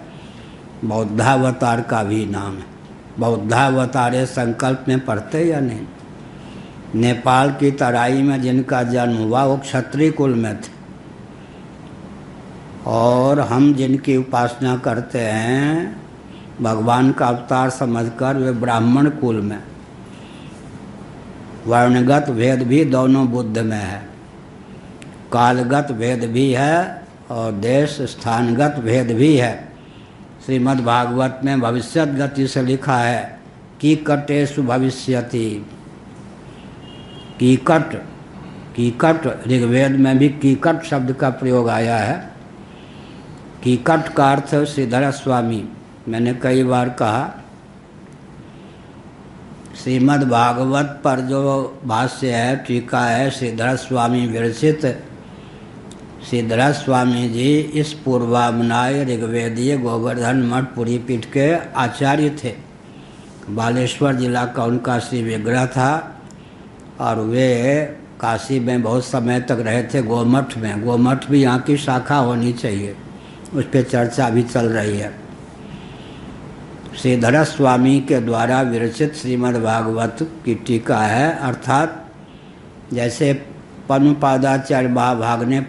[SPEAKER 1] बौद्धावतार का भी नाम है। बौद्धावतारे संकल्प में पढ़ते या नहीं? नेपाल की तराई में जिनका जन्म हुआ वो क्षत्रिय कुल में थे, और हम जिनकी उपासना करते हैं भगवान का अवतार समझकर वे ब्राह्मण कुल में। वर्णगत भेद भी दोनों बुद्ध में है, कालगत भेद भी है और देश स्थानगत भेद भी है। श्रीमद् भागवत में भविष्यत गति से लिखा है कीकटेषु भविष्यति। कीकट, कीकट ऋग्वेद में भी कीकट शब्द का प्रयोग आया है। कीकट का अर्थ श्रीधर स्वामी। मैंने कई बार कहा श्रीमद् भागवत पर जो भाष्य है, टीका है श्रीधर स्वामी विरचित, श्रीधर स्वामी जी इस पूर्वामनाय ऋग्वेदीय गोवर्धन मठ पुरी पीठ के आचार्य थे। बालेश्वर जिला का उनका श्री विग्रह था और वे काशी में बहुत समय तक रहे थे गोमठ में। गोमठ भी यहाँ की शाखा होनी चाहिए, उस पर चर्चा भी चल रही है। श्रीधर स्वामी के द्वारा विरचित श्रीमद् भागवत की टीका है, अर्थात जैसे पद्मपादाचार्य महाभाग ने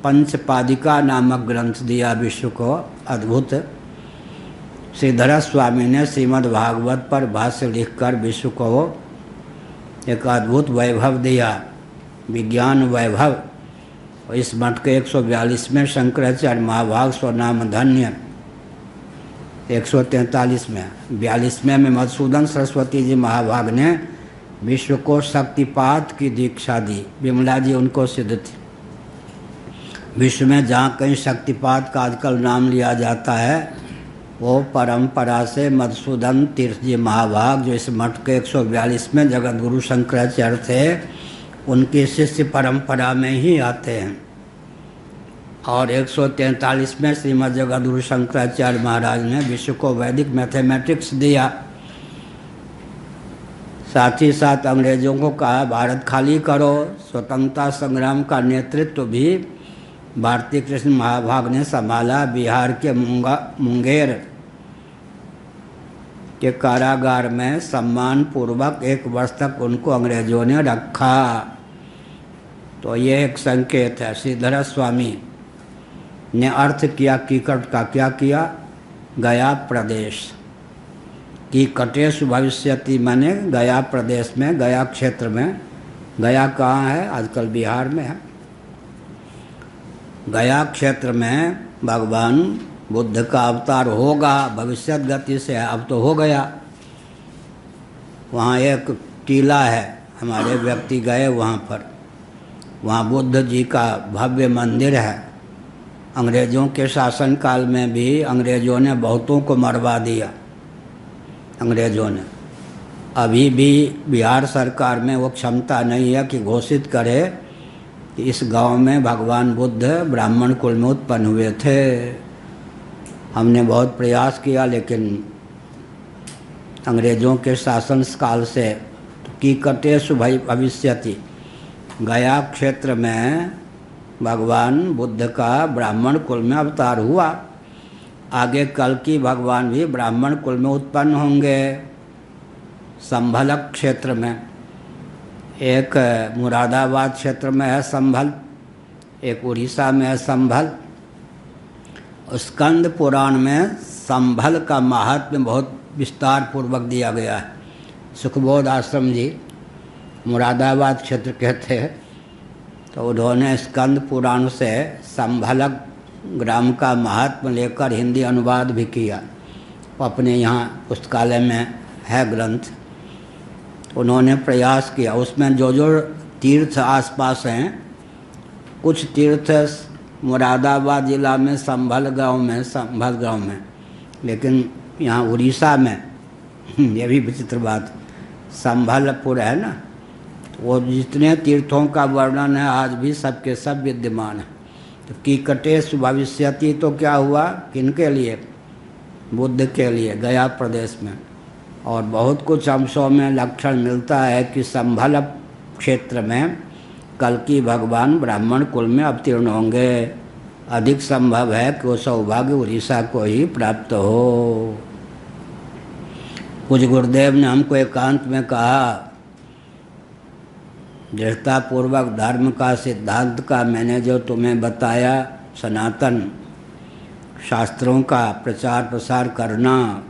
[SPEAKER 1] पंचपादिका नामक ग्रंथ दिया विश्व को अद्भुत, श्रीधर स्वामी ने श्रीमद् भागवत पर भाष्य लिखकर विश्व को एक अद्भुत वैभव दिया, विज्ञान वैभव। इस मठ के 142 में शंकराचार्य महाभाग स्वनाम धन्य, 143 में, 42वें में मधुसूदन सरस्वती जी महाभाग ने विश्व को शक्तिपात की दीक्षा दी। विमला जी उनको सिद्ध थी। विश्व में जहाँ कहीं शक्तिपात का आजकल नाम लिया जाता है वो परंपरा से मधुसूदन तीर्थ जी महाभाग, जो इस मठ के 142 में जगत गुरु शंकराचार्य थे, उनकी शिष्य परंपरा में ही आते हैं। और 143 में श्रीमद् जगत गुरु शंकराचार्य महाराज ने विश्व को वैदिक मैथमेटिक्स दिया। साथ ही साथ अंग्रेजों को कहा भारत खाली करो। स्वतंत्रता संग्राम का नेतृत्व भी भारती कृष्ण महाभाग ने संभाला। बिहार के मुंगेर के कारागार में सम्मान पूर्वक 1 वर्ष तक उनको अंग्रेजों ने रखा। तो ये एक संकेत है। श्रीधर स्वामी ने अर्थ किया कीकट का, क्या किया? गया प्रदेश की कटेशु भविष्यति, माने गया प्रदेश में, गया क्षेत्र में। गया कहाँ है? आजकल बिहार में है। गया क्षेत्र में भगवान बुद्ध का अवतार होगा, भविष्यत गति से है, अब तो हो गया। वहाँ एक टीला है, हमारे व्यक्ति गए वहाँ पर, वहाँ बुद्ध जी का भव्य मंदिर है। अंग्रेज़ों के शासनकाल में भी अंग्रेज़ों ने बहुतों को मरवा दिया। अंग्रेज़ों ने, अभी भी बिहार सरकार में वो क्षमता नहीं है कि घोषित करे कि इस गांव में भगवान बुद्ध ब्राह्मण कुल में उत्पन्न हुए थे। हमने बहुत प्रयास किया, लेकिन अंग्रेज़ों के शासन काल से की कटेशु भविष्यति, गया क्षेत्र में भगवान बुद्ध का ब्राह्मण कुल में अवतार हुआ। आगे कल की भगवान भी ब्राह्मण कुल में उत्पन्न होंगे। संभल क्षेत्र में, एक मुरादाबाद क्षेत्र में है संभल, एक उड़ीसा में है संभल। स्कंद पुराण में संभल का महात्म्य बहुत विस्तार पूर्वक दिया गया है। सुखबोध आश्रम जी मुरादाबाद क्षेत्र के थे, तो उन्होंने स्कंद पुराण से संभल ग्राम का महात्म्य लेकर हिंदी अनुवाद भी किया। अपने यहाँ पुस्तकालय में है ग्रंथ। उन्होंने प्रयास किया, उसमें जो जो तीर्थ आसपास हैं, कुछ तीर्थ मुरादाबाद जिला में संभल गांव में, लेकिन यहाँ उड़ीसा में ये भी विचित्र बात, संभलपुर है ना, वो जितने तीर्थों का वर्णन है आज भी सबके सब विद्यमान है। तो कीकटेशु भविष्यति तो क्या हुआ, किनके लिए? बुद्ध के लिए, गया प्रदेश में। और बहुत कुछ अंशों में लक्षण मिलता है कि संभल क्षेत्र में कल्कि भगवान ब्राह्मण कुल में अवतीर्ण होंगे। अधिक संभव है कि वो सौभाग्य उड़ीसा को ही प्राप्त हो। कुछ गुरुदेव ने हमको एकांत में कहा, दृढ़तापूर्वक धर्म का सिद्धांत का मैंने जो तुम्हें बताया, सनातन शास्त्रों का प्रचार प्रसार करना।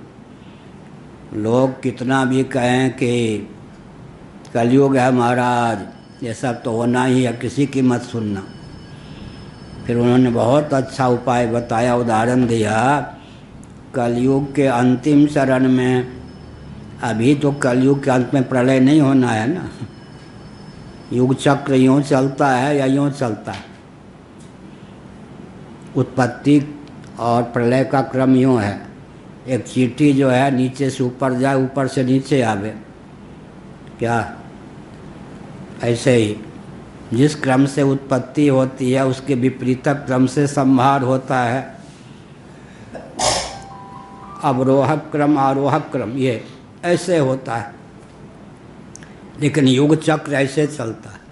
[SPEAKER 1] लोग कितना भी कहें कि कलयुग है महाराज, ये सब तो होना ही है, किसी की मत सुनना। फिर उन्होंने बहुत अच्छा उपाय बताया, उदाहरण दिया। कलयुग के अंतिम चरण में, अभी तो कलयुग के अंत में प्रलय नहीं होना है ना, युग चक्र यूँ चलता है या यूँ चलता है। उत्पत्ति और प्रलय का क्रम यूँ है, एक चींटी जो है नीचे से ऊपर जाए, ऊपर से नीचे आवे, क्या? ऐसे ही जिस क्रम से उत्पत्ति होती है उसके विपरीत क्रम से संहार होता है। अवरोहक क्रम, आरोहक क्रम, ये ऐसे होता है, लेकिन युग चक्र ऐसे चलता है।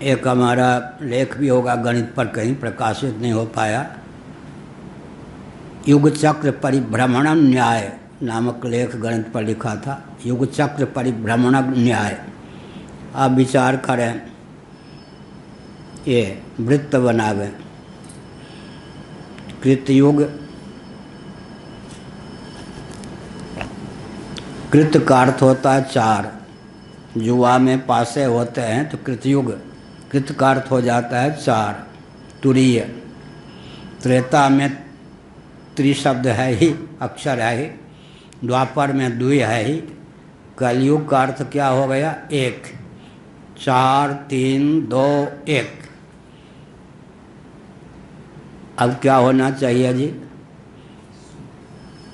[SPEAKER 1] एक हमारा लेख भी होगा गणित पर, कहीं प्रकाशित नहीं हो पाया, युग चक्र परिभ्रमण न्याय नामक लेख गणित पर लिखा था। युग चक्र परिभ्रमण न्याय, आप विचार करें, ये वृत्त बनावे, कृतयुग, कृत का अर्थ होता है 4, जुआ में पासे होते हैं तो कृतयुग, कृत का अर्थ हो जाता है 4, तुरीय। त्रेता में त्रिशब्द है ही, अक्षर है ही, द्वापर में द्वि है ही, कलयुग का अर्थ क्या हो गया? 1, 4 3 2 1। अब क्या होना चाहिए जी?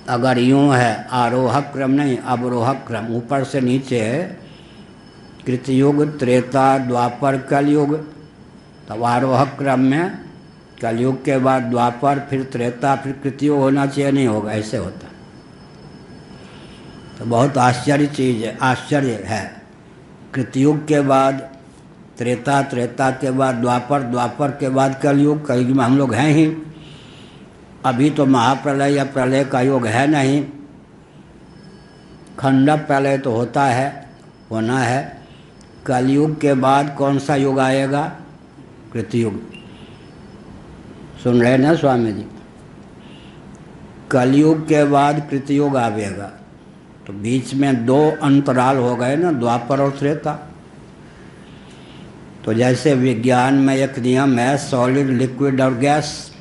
[SPEAKER 1] अगर यूँ है, आरोहक क्रम नहीं अवरोहक क्रम, ऊपर से नीचे है, कृतयुग, त्रेता, द्वापर, कलयुग, तब आरोहक क्रम में कलयुग के बाद द्वापर, फिर त्रेता, फिर कृतयुग होना चाहिए, नहीं होगा, ऐसे होता। तो बहुत आश्चर्य चीज़ है, आश्चर्य है। कृतयुग के बाद त्रेता, त्रेता के बाद द्वापर, द्वापर के बाद कलयुग, कलयुग में हम लोग हैं ही। अभी तो महाप्रलय या प्रलय का युग है नहीं, खंड प्रलय तो होता है, होना है। कलयुग के बाद कौन सा युग आएगा? कृतयुग। सुन रहे ना स्वामी जी? कलयुग के बाद कृतयुग आवेगा, तो बीच में 2 अंतराल हो गए ना, द्वापर और त्रेता। तो जैसे विज्ञान में एक नियम है, सॉलिड, लिक्विड और गैस।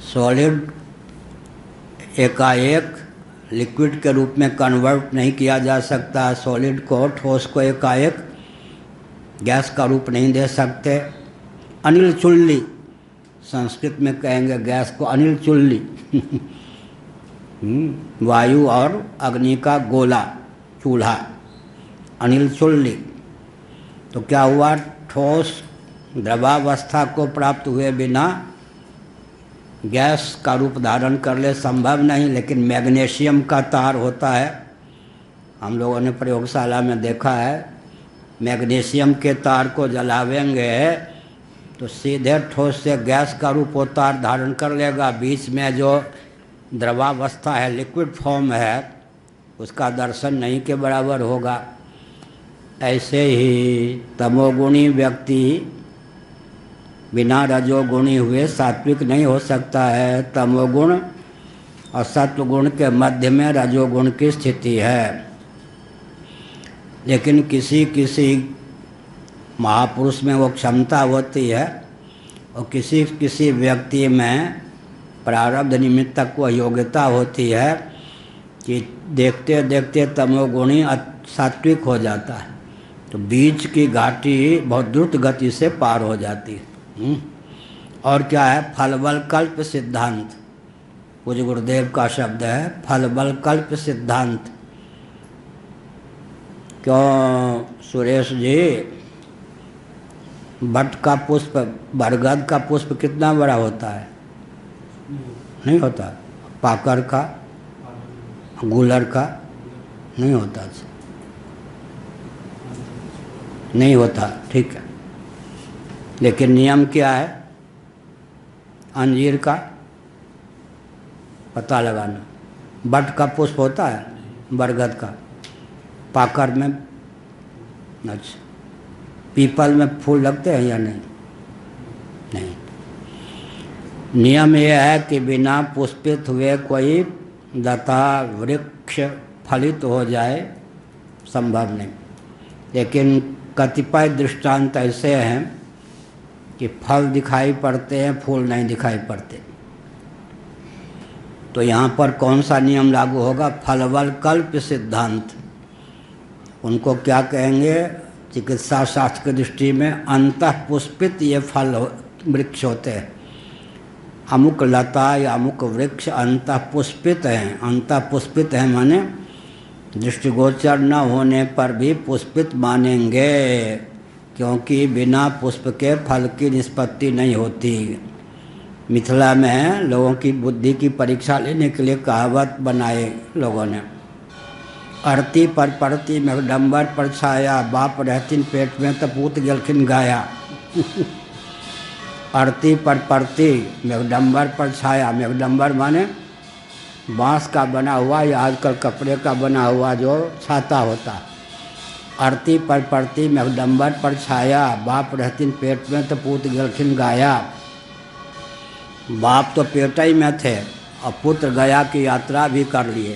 [SPEAKER 1] सॉलिड एकाएक लिक्विड के रूप में कन्वर्ट नहीं किया जा सकता, सॉलिड को, ठोस को एकाएक गैस का रूप नहीं दे सकते। अनिल चुल्ली, संस्कृत में कहेंगे गैस को अनिल चुल्ली। वायु और अग्नि का गोला, चूल्हा, अनिल चुल्ली। तो क्या हुआ? ठोस द्रवावस्था को प्राप्त हुए बिना गैस का रूप धारण कर ले, संभव नहीं। लेकिन मैग्नीशियम का तार होता है, हम लोगों ने प्रयोगशाला में देखा है, मैग्नीशियम के तार को जलावेंगे तो सीधे ठोस से गैस का रूप वो तार धारण कर लेगा। बीच में जो द्रवावस्था है, लिक्विड फॉर्म है, उसका दर्शन नहीं के बराबर होगा। ऐसे ही तमोगुणी व्यक्ति बिना रजोगुणी हुए सात्विक नहीं हो सकता है। तमोगुण और सत्वगुण के मध्य में रजोगुण की स्थिति है। लेकिन किसी किसी महापुरुष में वो क्षमता होती है, और किसी किसी व्यक्ति में प्रारब्ध निमित्तक वो योग्यता होती है कि देखते देखते तमोगुणी सात्विक हो जाता है, तो बीच की घाटी बहुत द्रुत गति से पार हो जाती है। और क्या है? फल बल कल्प सिद्धांत, पूज्य गुरुदेव का शब्द है, फल बल कल्प सिद्धांत। क्यों सुरेश जी, बट का पुष्प, बरगद का पुष्प कितना बड़ा होता है? नहीं होता। पाकर का, गुलर का नहीं होता, नहीं होता, ठीक है। लेकिन नियम क्या है? अंजीर का पता लगाना। बट का पुष्प होता है, बरगद का, पाकर में, अच्छा, पीपल में फूल लगते हैं या नहीं? नहीं। नियम यह है कि बिना पुष्पित हुए कोई लता वृक्ष फलित हो जाए, संभव नहीं। लेकिन कतिपय दृष्टांत ऐसे हैं कि फल दिखाई पड़ते हैं, फूल नहीं दिखाई पड़ते। तो यहाँ पर कौन सा नियम लागू होगा? फलबल कल्प सिद्धांत। उनको क्या कहेंगे चिकित्सा शास्त्र की दृष्टि में? अंतः पुष्पित ये फल वृक्ष होते हैं। अमुक लता या अमुक वृक्ष अंतः पुष्पित हैं। अंतः पुष्पित हैं माने दृष्टिगोचर न होने पर भी पुष्पित मानेंगे, क्योंकि बिना पुष्प के फल की निष्पत्ति नहीं होती। मिथिला में लोगों की बुद्धि की परीक्षा लेने के लिए कहावत बनाए लोगों ने। अरती पर पड़ती मेघडम्बर पर छाया, बाप रहतीन पेट में तपूत गेलखिन गाया। अरती पर पड़ती मेघडम्बर पर छाया, मेघडम्बर माने बांस का बना हुआ या आजकल कपड़े का बना हुआ जो छाता होता। अरती पर पड़ती मेघडम्बर पर छाया, बाप रहतीन पेट में तपूत गेलखिन गाया। बाप तो पेट ही में थे और पुत्र गया की यात्रा भी कर लिए।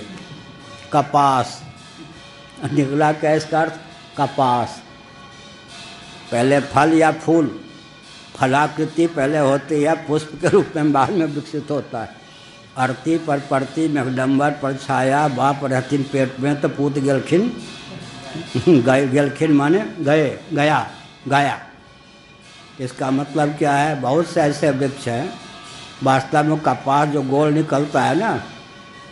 [SPEAKER 1] कपास निकला कैसे अर्थ? कपास। पहले फल या फूल, फलाकृति पहले होती है, पुष्प के रूप में बाद में विकसित होता है। अरती पर पड़ती मेघडम्बर पर छाया, बाप रहतीन पेट में तो पूत गेलखिन गए। गेलखिन माने गए, गया, गाया। इसका मतलब क्या है? बहुत से ऐसे वृक्ष हैं, वास्तव में कपास जो गोल निकलता है ना,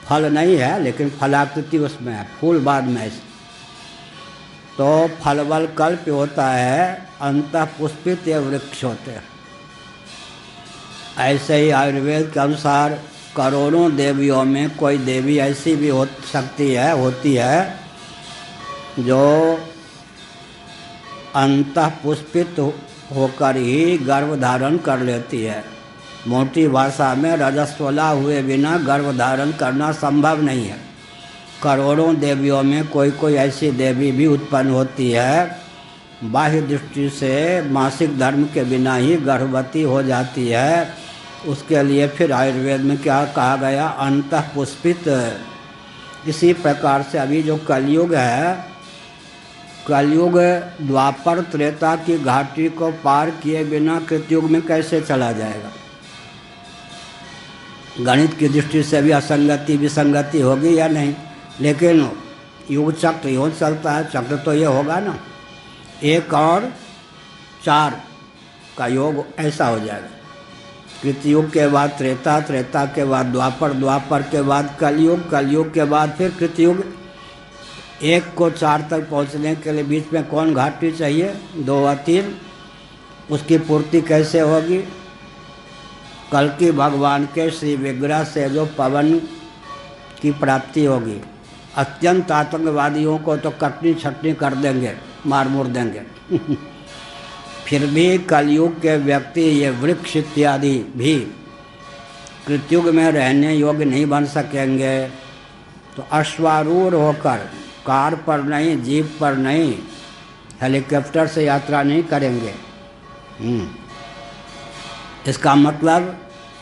[SPEAKER 1] फल नहीं है लेकिन फलाकृति उसमें है, फूल बाद में। तो फलवल कल्प होता है, अंतः पुष्पित ये वृक्ष होते हैं। ऐसे ही आयुर्वेद के अनुसार करोड़ों देवियों में कोई देवी ऐसी भी हो सकती है, होती है, जो अंतः पुष्पित होकर ही गर्भ धारण कर लेती है। मोटी भाषा में रजस्वला हुए बिना गर्भ धारण करना संभव नहीं है। करोड़ों देवियों में कोई कोई ऐसी देवी भी उत्पन्न होती है, बाह्य दृष्टि से मासिक धर्म के बिना ही गर्भवती हो जाती है। उसके लिए फिर आयुर्वेद में क्या कहा गया? अंतः पुष्पित। इसी प्रकार से अभी जो कलयुग है, कलयुग द्वापर त्रेता की घाटी को पार किए बिना कृतयुग में कैसे चला जाएगा? गणित की दृष्टि से भी असंगति विसंगति होगी या नहीं, लेकिन युग चक्र यूँ चलता है। चक्र तो ये होगा ना, 1 और 4 का योग ऐसा हो जाएगा। कृतयुग के बाद त्रेता, त्रेता के बाद द्वापर, द्वापर के बाद कलयुग, कलयुग के बाद फिर कृतयुग। 1 को 4 तक पहुंचने के लिए बीच में कौन घाटी चाहिए? 2 और 3। उसकी पूर्ति कैसे होगी? कल्कि भगवान के श्री विग्रह से जो पवन की प्राप्ति होगी। अत्यंत आतंकवादियों को तो कटनी छटनी कर देंगे, मार मुर देंगे। फिर भी कलयुग के व्यक्ति ये वृक्ष इत्यादि भी कृतयुग में रहने योग्य नहीं बन सकेंगे। तो अश्वारूढ़ होकर, कार पर नहीं, जीप पर नहीं, हेलीकॉप्टर से यात्रा नहीं करेंगे। इसका मतलब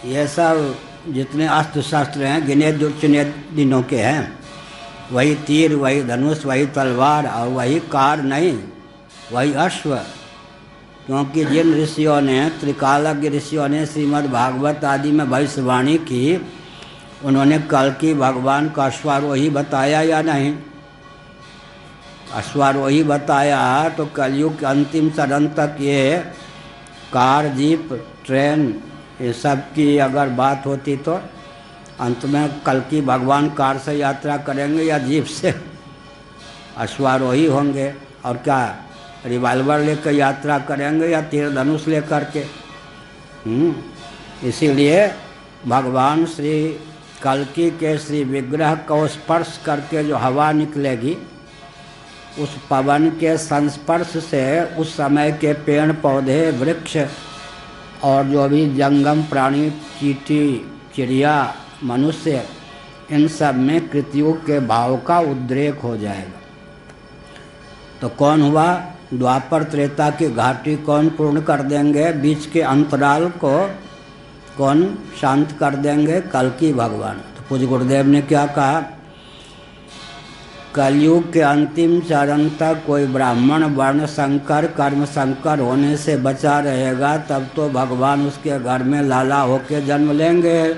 [SPEAKER 1] ये सब जितने अस्त्र शस्त्र हैं गिने चुने दिनों के हैं, वही तीर, वही धनुष, वही तलवार और वही कार नहीं, वही अश्व। क्योंकि जिन ऋषियों ने, त्रिकालज्ञ ऋषियों ने श्रीमद् भागवत आदि में भविष्यवाणी की, उन्होंने कल्कि भगवान का अश्वारोही बताया या नहीं? अश्वारोही बताया। तो कलयुग के अंतिम चरण तक ये कार, जीप, ट्रेन, ये सब की अगर बात होती तो अंत में कल्कि भगवान कार से यात्रा करेंगे या जीप से? अश्वारोही होंगे। और क्या रिवाल्वर लेकर यात्रा करेंगे या तीर धनुष लेकर के? इसीलिए भगवान श्री कल्कि के श्री विग्रह को स्पर्श करके जो हवा निकलेगी, उस पवन के संस्पर्श से उस समय के पेड़ पौधे, वृक्ष और जो भी जंगम प्राणी, चींटी, चिड़िया, मनुष्य, इन सब में कृतयुग के भाव का उद्रेक हो जाएगा। तो कौन हुआ? द्वापर त्रेता की घाटी कौन पूर्ण कर देंगे? बीच के अंतराल को कौन शांत कर देंगे? कल्कि भगवान। तो पूज्य गुरुदेव ने क्या कहा? कलयुग के अंतिम चरण तक कोई ब्राह्मण वर्ण संकर, कर्म संकर होने से बचा रहेगा, तब तो भगवान उसके घर में लाला होके जन्म लेंगे।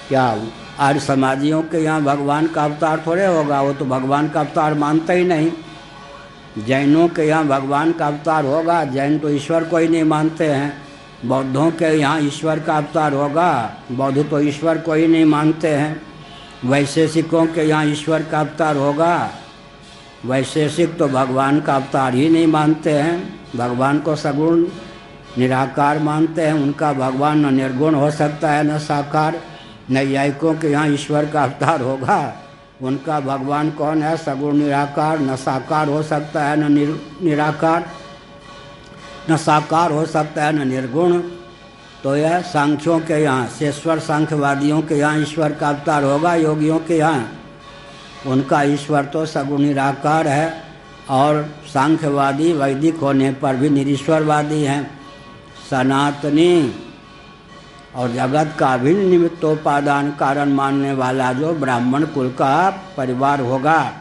[SPEAKER 1] क्या आर्य समाजियों के यहाँ भगवान का अवतार थोड़े होगा? वो तो भगवान का अवतार मानते ही नहीं। जैनों के यहाँ भगवान का अवतार होगा, जैन तो ईश्वर को ही नहीं मानते हैं। बौद्धों के यहाँ ईश्वर का अवतार होगा, बौद्ध तो ईश्वर को ही नहीं मानते हैं। वैशेषिकों के यहाँ ईश्वर का अवतार होगा, वैशेषिक तो भगवान का अवतार ही नहीं मानते हैं। भगवान को सगुण निराकार मानते हैं उनका भगवान न निर्गुण हो सकता है न साकार। नैयायिकों के यहाँ ईश्वर का अवतार होगा, उनका भगवान कौन है? सगुण निराकार, न साकार हो सकता है न निराकार, न साकार हो सकता है न निर्गुण। तो यह सांख्यों के यहाँ, शेश्वर सांख्यवादियों के यहाँ ईश्वर का अवतार होगा, योगियों के यहाँ उनका ईश्वर तो सगुण निराकार है। और सांख्यवादी वैदिक होने पर भी निरीश्वरवादी हैं। सनातनी और जगत का भी निमित्तोपादान कारण मानने वाला जो ब्राह्मण कुल का परिवार होगा,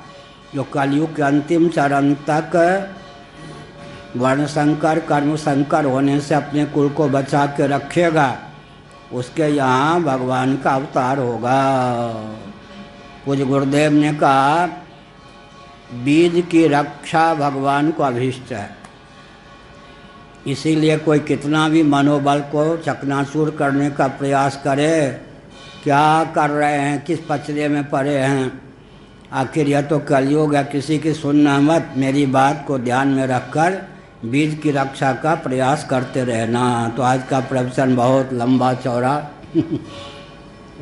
[SPEAKER 1] जो कलयुग के अंतिम चरण तक वर्ण संकर कर्म संकर होने से अपने कुल को बचा के रखेगा, उसके यहाँ भगवान का अवतार होगा। पूज्य गुरुदेव ने कहा बीज की रक्षा भगवान को अभीष्ट है। इसीलिए कोई कितना भी मनोबल को चकनाचूर करने का प्रयास करे, क्या कर रहे हैं, किस पचड़े में पड़े हैं, आखिर यह तो कलयुग है, किसी की सुनना मत। मेरी बात को ध्यान में रखकर बीज की रक्षा का प्रयास करते रहना। तो आज का प्रवचन बहुत लंबा चौड़ा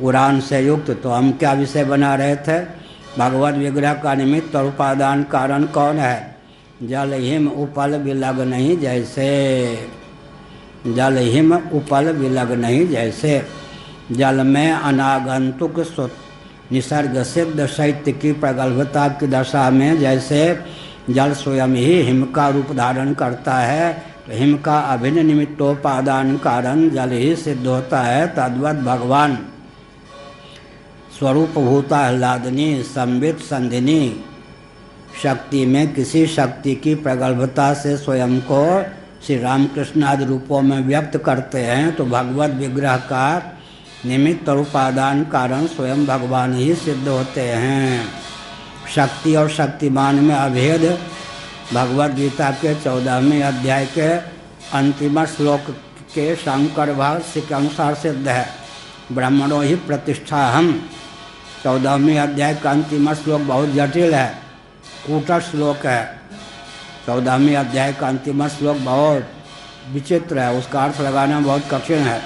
[SPEAKER 1] उड़ान से युक्त। तो हम क्या विषय बना रहे थे? भगवत विग्रह का निमित्त और उपादान कारण कौन है? जल हिम उपल विलग नहीं जैसे, जल हिम उपल विलग नहीं जैसे। जल में अनागंतुक निसर्ग सिद्ध शैत्य की प्रगल्भता की दशा में जैसे जल स्वयं ही हिम का रूप धारण करता है, तो हिम का अभिन्न निमित्तोपादान कारण जल ही सिद्ध होता है। तद्वत भगवान स्वरूप भूता आह्लादनी संवित संधिनी शक्ति में किसी शक्ति की प्रगल्भता से स्वयं को श्री रामकृष्ण आदि रूपों में व्यक्त करते हैं। तो भगवत विग्रह का निमित्त और उपादान कारण स्वयं भगवान ही सिद्ध होते हैं। शक्ति और शक्तिमान में अभेद भगवद गीता के 14वें अध्याय के अंतिम श्लोक के शंकर भाष्य के अनुसार सिद्ध है। ब्राह्मणों ही प्रतिष्ठा हम। 14वें अध्याय का अंतिम श्लोक बहुत जटिल है, कूटस्थ श्लोक है। 14वें अध्याय का अंतिम श्लोक बहुत विचित्र है, उसका अर्थ लगाना बहुत कठिन है।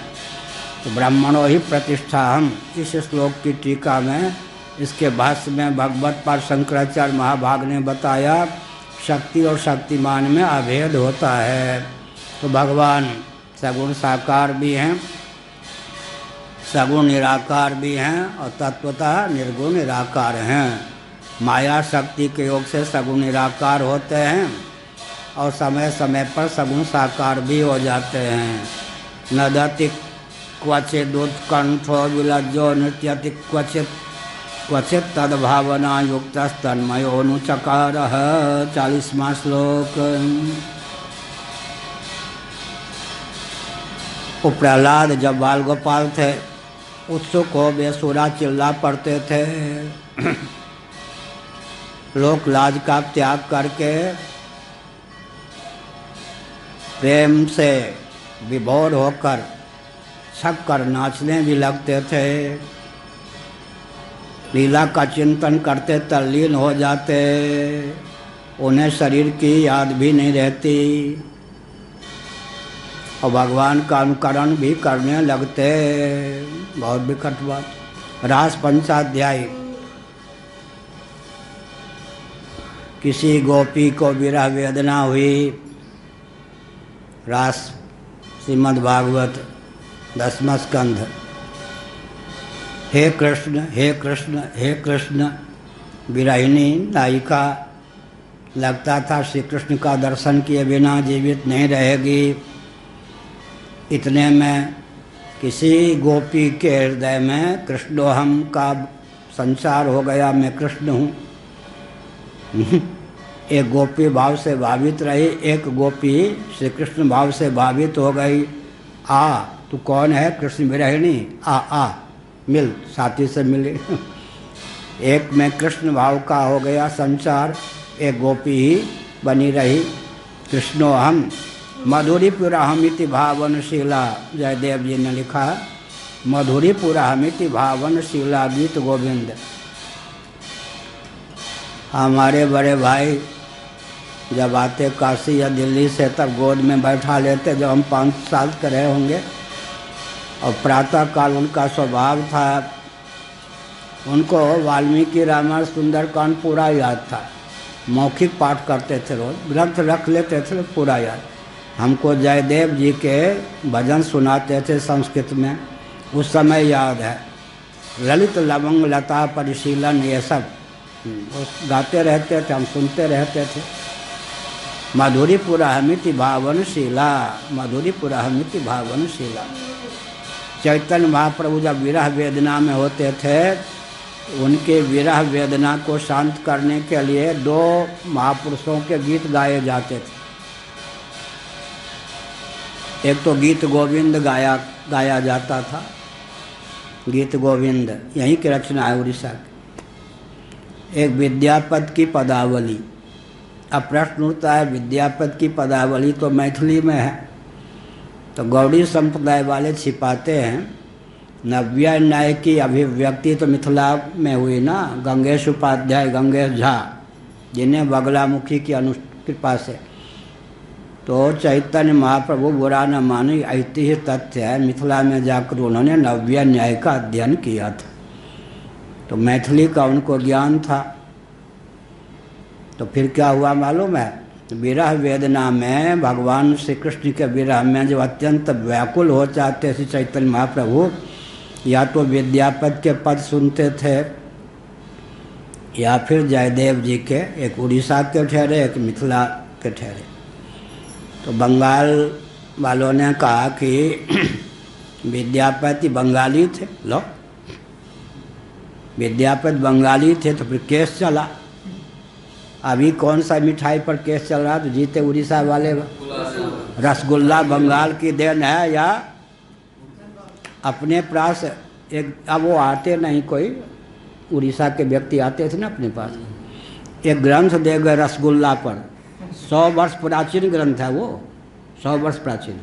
[SPEAKER 1] तो ब्राह्मणों ही प्रतिष्ठा हम, इस श्लोक की टीका में इसके भाष्य में भगवत पाद शंकराचार्य महाभाग ने बताया शक्ति और शक्तिमान में अभेद होता है। तो भगवान सगुण साकार भी हैं, सगुण निराकार भी हैं और तत्वतः निर्गुण निराकार हैं। माया शक्ति के योग से सगुण निराकार होते हैं और समय समय पर सगुण साकार भी हो जाते हैं। नदति क्वचिद उत्कंठो विलज्जो नृत्यति क्वचित क्वचित तद्भावना युक्त तन्मयोनुचकार। 40वां श्लोक। वो प्रहलाद जब बाल गोपाल थे, उत्सुक हो बेसुरा चिल्ला पड़ते थे। लोक लाज का त्याग करके प्रेम से विभोर होकर छक कर नाचने भी लगते थे। लीला का चिंतन करते तल्लीन हो जाते, उन्हें शरीर की याद भी नहीं रहती और भगवान का अनुकरण भी करने लगते। बहुत विकट बात। रास पंचाध्याय। किसी गोपी को विरह वेदना हुई। रास श्रीमद् भागवत 10वां स्कंध। हे कृष्ण हे कृष्ण हे कृष्ण। विरहिणी नायिका लगता था श्री कृष्ण का दर्शन किए बिना जीवित नहीं रहेगी। इतने में किसी गोपी के हृदय में कृष्णोहम का संचार हो गया, मैं कृष्ण हूँ। एक गोपी भाव से भावित रही, एक गोपी श्री कृष्ण भाव से भावित हो गई। आ तू कौन है? कृष्ण विरहिणी, आ मिल, साथी से मिले। एक में कृष्ण भाव का हो गया संचार, एक गोपी ही बनी रही। कृष्णोहम मधुरीपुराहमिति भावनशीला। जयदेव जी ने लिखा मधुरीपुराहमिति भावनशीला गीत गोविंद। हमारे बड़े भाई जब आते काशी या दिल्ली से तब गोद में बैठा लेते जब हम 5 साल के रहे होंगे। और प्रातः काल उनका स्वभाव था, उनको वाल्मीकि रामायण सुंदरकांड पूरा याद था। मौखिक पाठ करते थे, रोज ग्रंथ रख लेते थे पूरा याद। हमको जयदेव जी के भजन सुनाते थे संस्कृत में, उस समय याद है। ललित लवंग लता परिशीलन ये सब गाते रहते थे, हम सुनते रहते थे। माधुरी पुराहमिति भावनशीला, माधुरी पुराहमिति भावनशीला। चैतन्य महाप्रभु जब विरह वेदना में होते थे, उनके विरह वेदना को शांत करने के लिए 2 महापुरुषों के गीत गाए जाते थे। एक तो गीत गोविंद गाया जाता था, गीत गोविंद यहीं की रचना है उड़ीसा की। एक विद्यापति की पदावली। अब प्रश्न उठता है विद्यापति की पदावली तो मैथिली में है, तो गौड़ी संप्रदाय वाले छिपाते हैं। नव्या न्याय की अभिव्यक्ति तो मिथिला में हुई ना, गंगेश उपाध्याय, गंगेश झा, जिन्हें बगलामुखी की अनुकृपा से। तो चैतन्य महाप्रभु बुरा न माने ऐतिह्य तथ्य है, मिथिला में जाकर उन्होंने नव्या न्याय का अध्ययन किया था, तो मैथिली का उनको ज्ञान था। तो फिर क्या हुआ मालूम है, विरह वेदना में भगवान श्री कृष्ण के विरह में जो अत्यंत व्याकुल हो जाते श्री चैतन्य महाप्रभु, या तो विद्यापति के पद सुनते थे या फिर जयदेव जी के, एक उड़ीसा के ठहरे एक मिथिला के ठहरे। तो बंगाल वालों ने कहा कि विद्यापति बंगाली थे, लो विद्यापति बंगाली थे, तो फिर केस चला। अभी कौन सा मिठाई पर केस चल रहा, तो जीते उड़ीसा वाले। रसगुल्ला बंगाल की देन है या अपने पास एक, अब वो आते नहीं, कोई उड़ीसा के व्यक्ति आते थे ना अपने पास, एक ग्रंथ दे गए रसगुल्ला पर। 100 वर्ष प्राचीन ग्रंथ है वो, 100 वर्ष प्राचीन।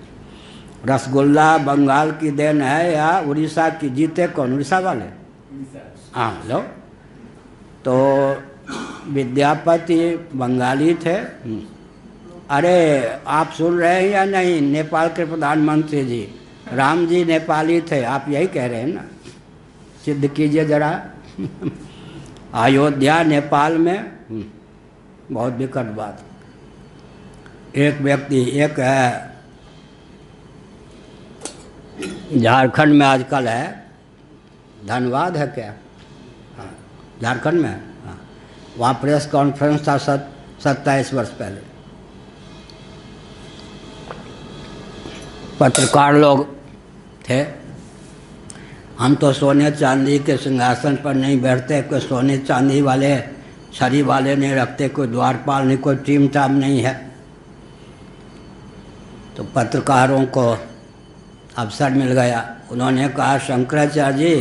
[SPEAKER 1] रसगुल्ला बंगाल की देन है या उड़ीसा की, जीते कौन, उड़ीसा वाले। हाँ लो, तो विद्यापति बंगाली थे। अरे आप सुन रहे हैं या नहीं, नेपाल के प्रधानमंत्री जी राम जी नेपाली थे, आप यही कह रहे हैं ना, सिद्ध कीजिए जरा। अयोध्या नेपाल में, बहुत विकट बात। एक व्यक्ति, एक है झारखंड में आजकल है, धनबाद है क्या, हाँ झारखंड में, हाँ वहाँ प्रेस कॉन्फ्रेंस था 27 वर्ष पहले। पत्रकार लोग थे। हम तो सोने चांदी के सिंहासन पर नहीं बैठते, कोई सोने चांदी वाले छड़ी वाले नहीं रखते, कोई द्वारपाल नहीं, कोई टीम टाम नहीं है। तो पत्रकारों को अवसर मिल गया। उन्होंने कहा शंकराचार्य जी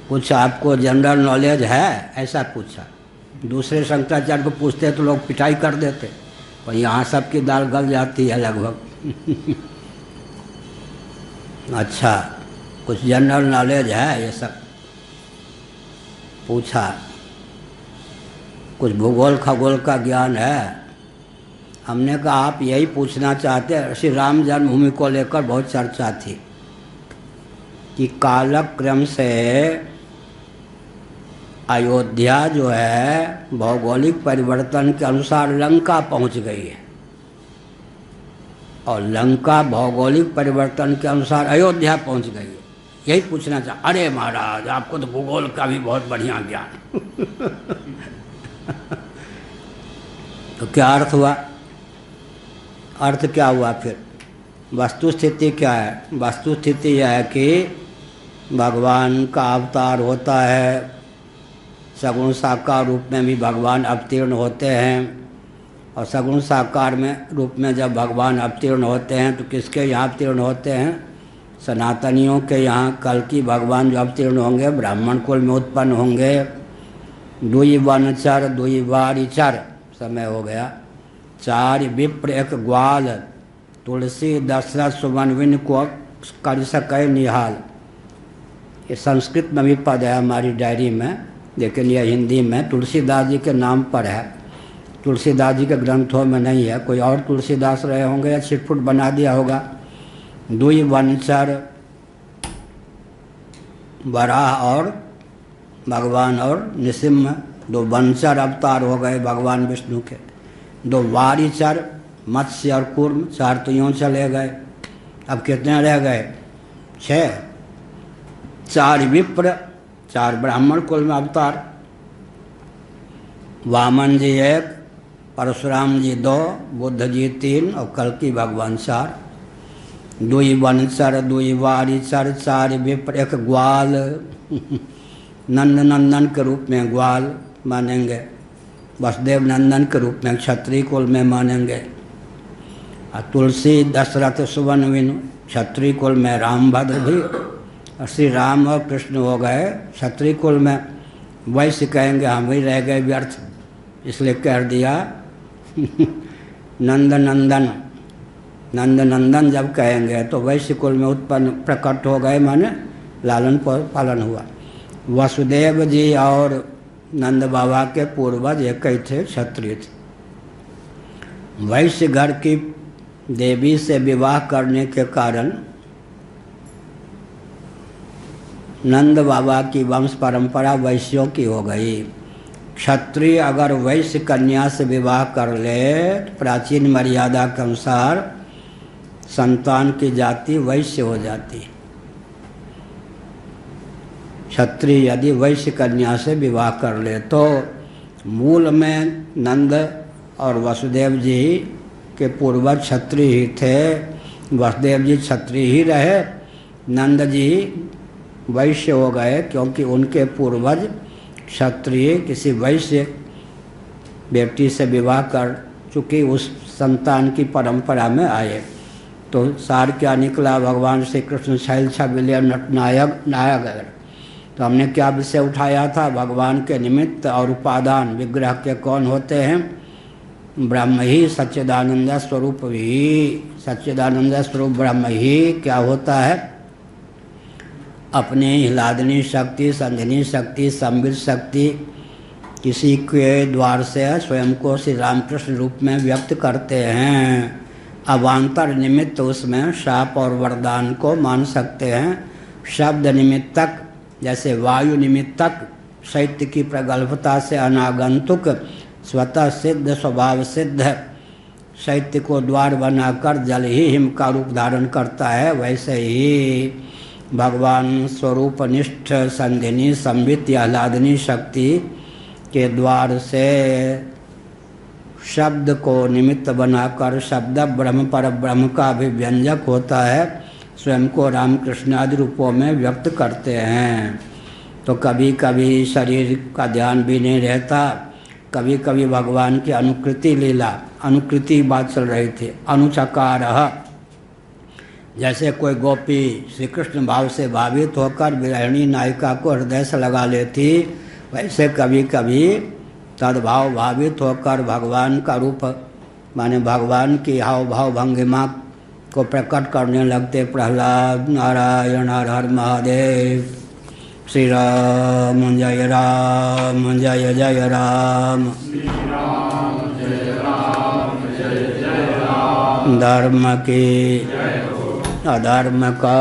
[SPEAKER 1] कुछ आपको जनरल नॉलेज है, ऐसा पूछा। दूसरे शंकराचार्य को पूछते तो लोग पिटाई कर देते, और यहाँ सबकी दाल गल जाती है लगभग। अच्छा कुछ जनरल नॉलेज है, ये सब पूछा। कुछ भूगोल खगोल का ज्ञान है। हमने कहा आप यही पूछना चाहते हैं। श्री राम जन्मभूमि को लेकर बहुत चर्चा थी कि कालक्रम से अयोध्या जो है भौगोलिक परिवर्तन के अनुसार लंका पहुंच गई है, और लंका भौगोलिक परिवर्तन के अनुसार अयोध्या पहुंच गई है। यही पूछना चाह। अरे महाराज आपको तो भूगोल का भी बहुत बढ़िया ज्ञान। तो क्या अर्थ हुआ? अर्थ क्या हुआ फिर? वस्तु स्थिति क्या है? वस्तु स्थिति यह है कि भगवान का अवतार होता है, सगुण साकार रूप में भी भगवान अवतीर्ण होते हैं, और सगुण साकार में रूप में जब भगवान अवतीर्ण होते हैं तो किसके यहाँ अवतीर्ण होते हैं? सनातनियों के यहाँ। कल की भगवान जो अवतीर्ण होंगे ब्राह्मण कुल में उत्पन्न होंगे। दुई वनचर दुई वारिचर समय हो गया। 4 विप्र 1 ग्वाल, तुलसी दशरथ सुमनविन को कर सके निहाल। ये संस्कृत में भी पद है हमारी डायरी में, लेकिन यह हिंदी में तुलसीदास जी के नाम पर है। तुलसीदास जी के ग्रंथों में नहीं है, कोई और तुलसीदास रहे होंगे या छिटपुट बना दिया होगा। दुई वनचर वराह और भगवान और नृसिंह, दो वनचर अवतार हो गए भगवान विष्णु के। दो वारिचर मत्स्य और कूर्म, 4 तो यूँ चले गए। अब कितने रह गए? 6। 4 विप्र, 4 ब्राह्मण कुल में अवतार। वामन जी 1, परशुराम जी 2, बुद्ध जी 3 और कल्कि भगवान 4। 2 वनचर, 2 वारिचर, 4 विप्र, 1 ग्वाल नंद नंदन के रूप में ग्वाल मानेंगे, वसुदेव नंदन के रूप में क्षत्रिय कुल में मानेंगे। और तुलसी दशरथ सुवन विनु, क्षत्रिय कुल में रामभद्र भी। और श्री राम और कृष्ण हो गए क्षत्रिय कुल में। वैश्य कहेंगे हम ही रह गए व्यर्थ, इसलिए कह दिया नंद नंदन। नंद नंदन जब कहेंगे तो वैश्य कुल में उत्पन्न प्रकट हो गए, माने लालन पालन हुआ। वसुदेव जी और नंद बाबा के पूर्वज एक ही थे, क्षत्रिय थे। वैश्य घर की देवी से विवाह करने के कारण नंद बाबा की वंश परंपरा वैश्यों की हो गई। क्षत्रिय अगर वैश्य कन्या से विवाह कर ले तो प्राचीन मर्यादा के अनुसार संतान की जाति वैश्य हो जाती। क्षत्रिय यदि वैश्य कन्या से विवाह कर ले तो मूल में नंद और वसुदेव जी के पूर्वज क्षत्रिय ही थे। वसुदेव जी क्षत्रिय ही रहे, नंद जी वैश्य हो गए क्योंकि उनके पूर्वज क्षत्रिय किसी वैश्य बेटी से विवाह कर चुकी उस संतान की परंपरा में आए। तो सार क्या निकला? भगवान श्री कृष्ण शैल छबिलिय नायक। तो हमने क्या विषय उठाया था? भगवान के निमित्त और उपादान विग्रह के कौन होते हैं? ब्रह्म ही, सच्चिदानंद स्वरूप ही। सच्चिदानंद स्वरूप ब्रह्म ही क्या होता है? अपनी हिलादनी शक्ति, संधिनी शक्ति, संविद शक्ति किसी के द्वार से स्वयं को श्री रामकृष्ण रूप में व्यक्त करते हैं। अवान्तर निमित्त उसमें शाप और वरदान को मान सकते हैं। शब्द निमित्तक जैसे वायु निमित्तक शैत्य की प्रगल्भता से अनागंतुक स्वतः सिद्ध स्वभाव सिद्ध शैत्य को द्वार बनाकर जल ही हिम का रूप धारण करता है, वैसे ही भगवान स्वरूप निष्ठ संधिनी संवित आह्लादनी शक्ति के द्वार से शब्द को निमित्त बनाकर शब्द ब्रह्म पर ब्रह्म का अभिव्यंजक होता है, स्वयं को रामकृष्ण आदि रूपों में व्यक्त करते हैं। तो कभी कभी शरीर का ध्यान भी नहीं रहता, कभी कभी भगवान की अनुकृति लीला, अनुकृति बात चल रही थी। अनुचकार, जैसे कोई गोपी श्री कृष्ण भाव से भावित होकर विरहिणी नायिका को हृदय से लगा लेती, वैसे कभी कभी तद्भाव भावित होकर भगवान का रूप माने भगवान की हाव भाव भंगिमा को प्रकट करने लगते। प्रहलाद, नारायण हर हर महादेव, श्री राम जय राम जय जय राम, धर्म की अधर्म का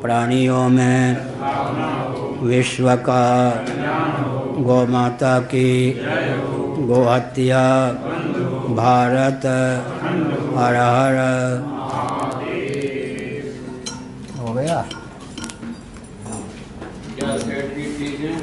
[SPEAKER 1] प्राणियों में विश्व का, गौ माता की गोहत्या, भारत हर हर। हो गया?
[SPEAKER 2] क्या ठीक है?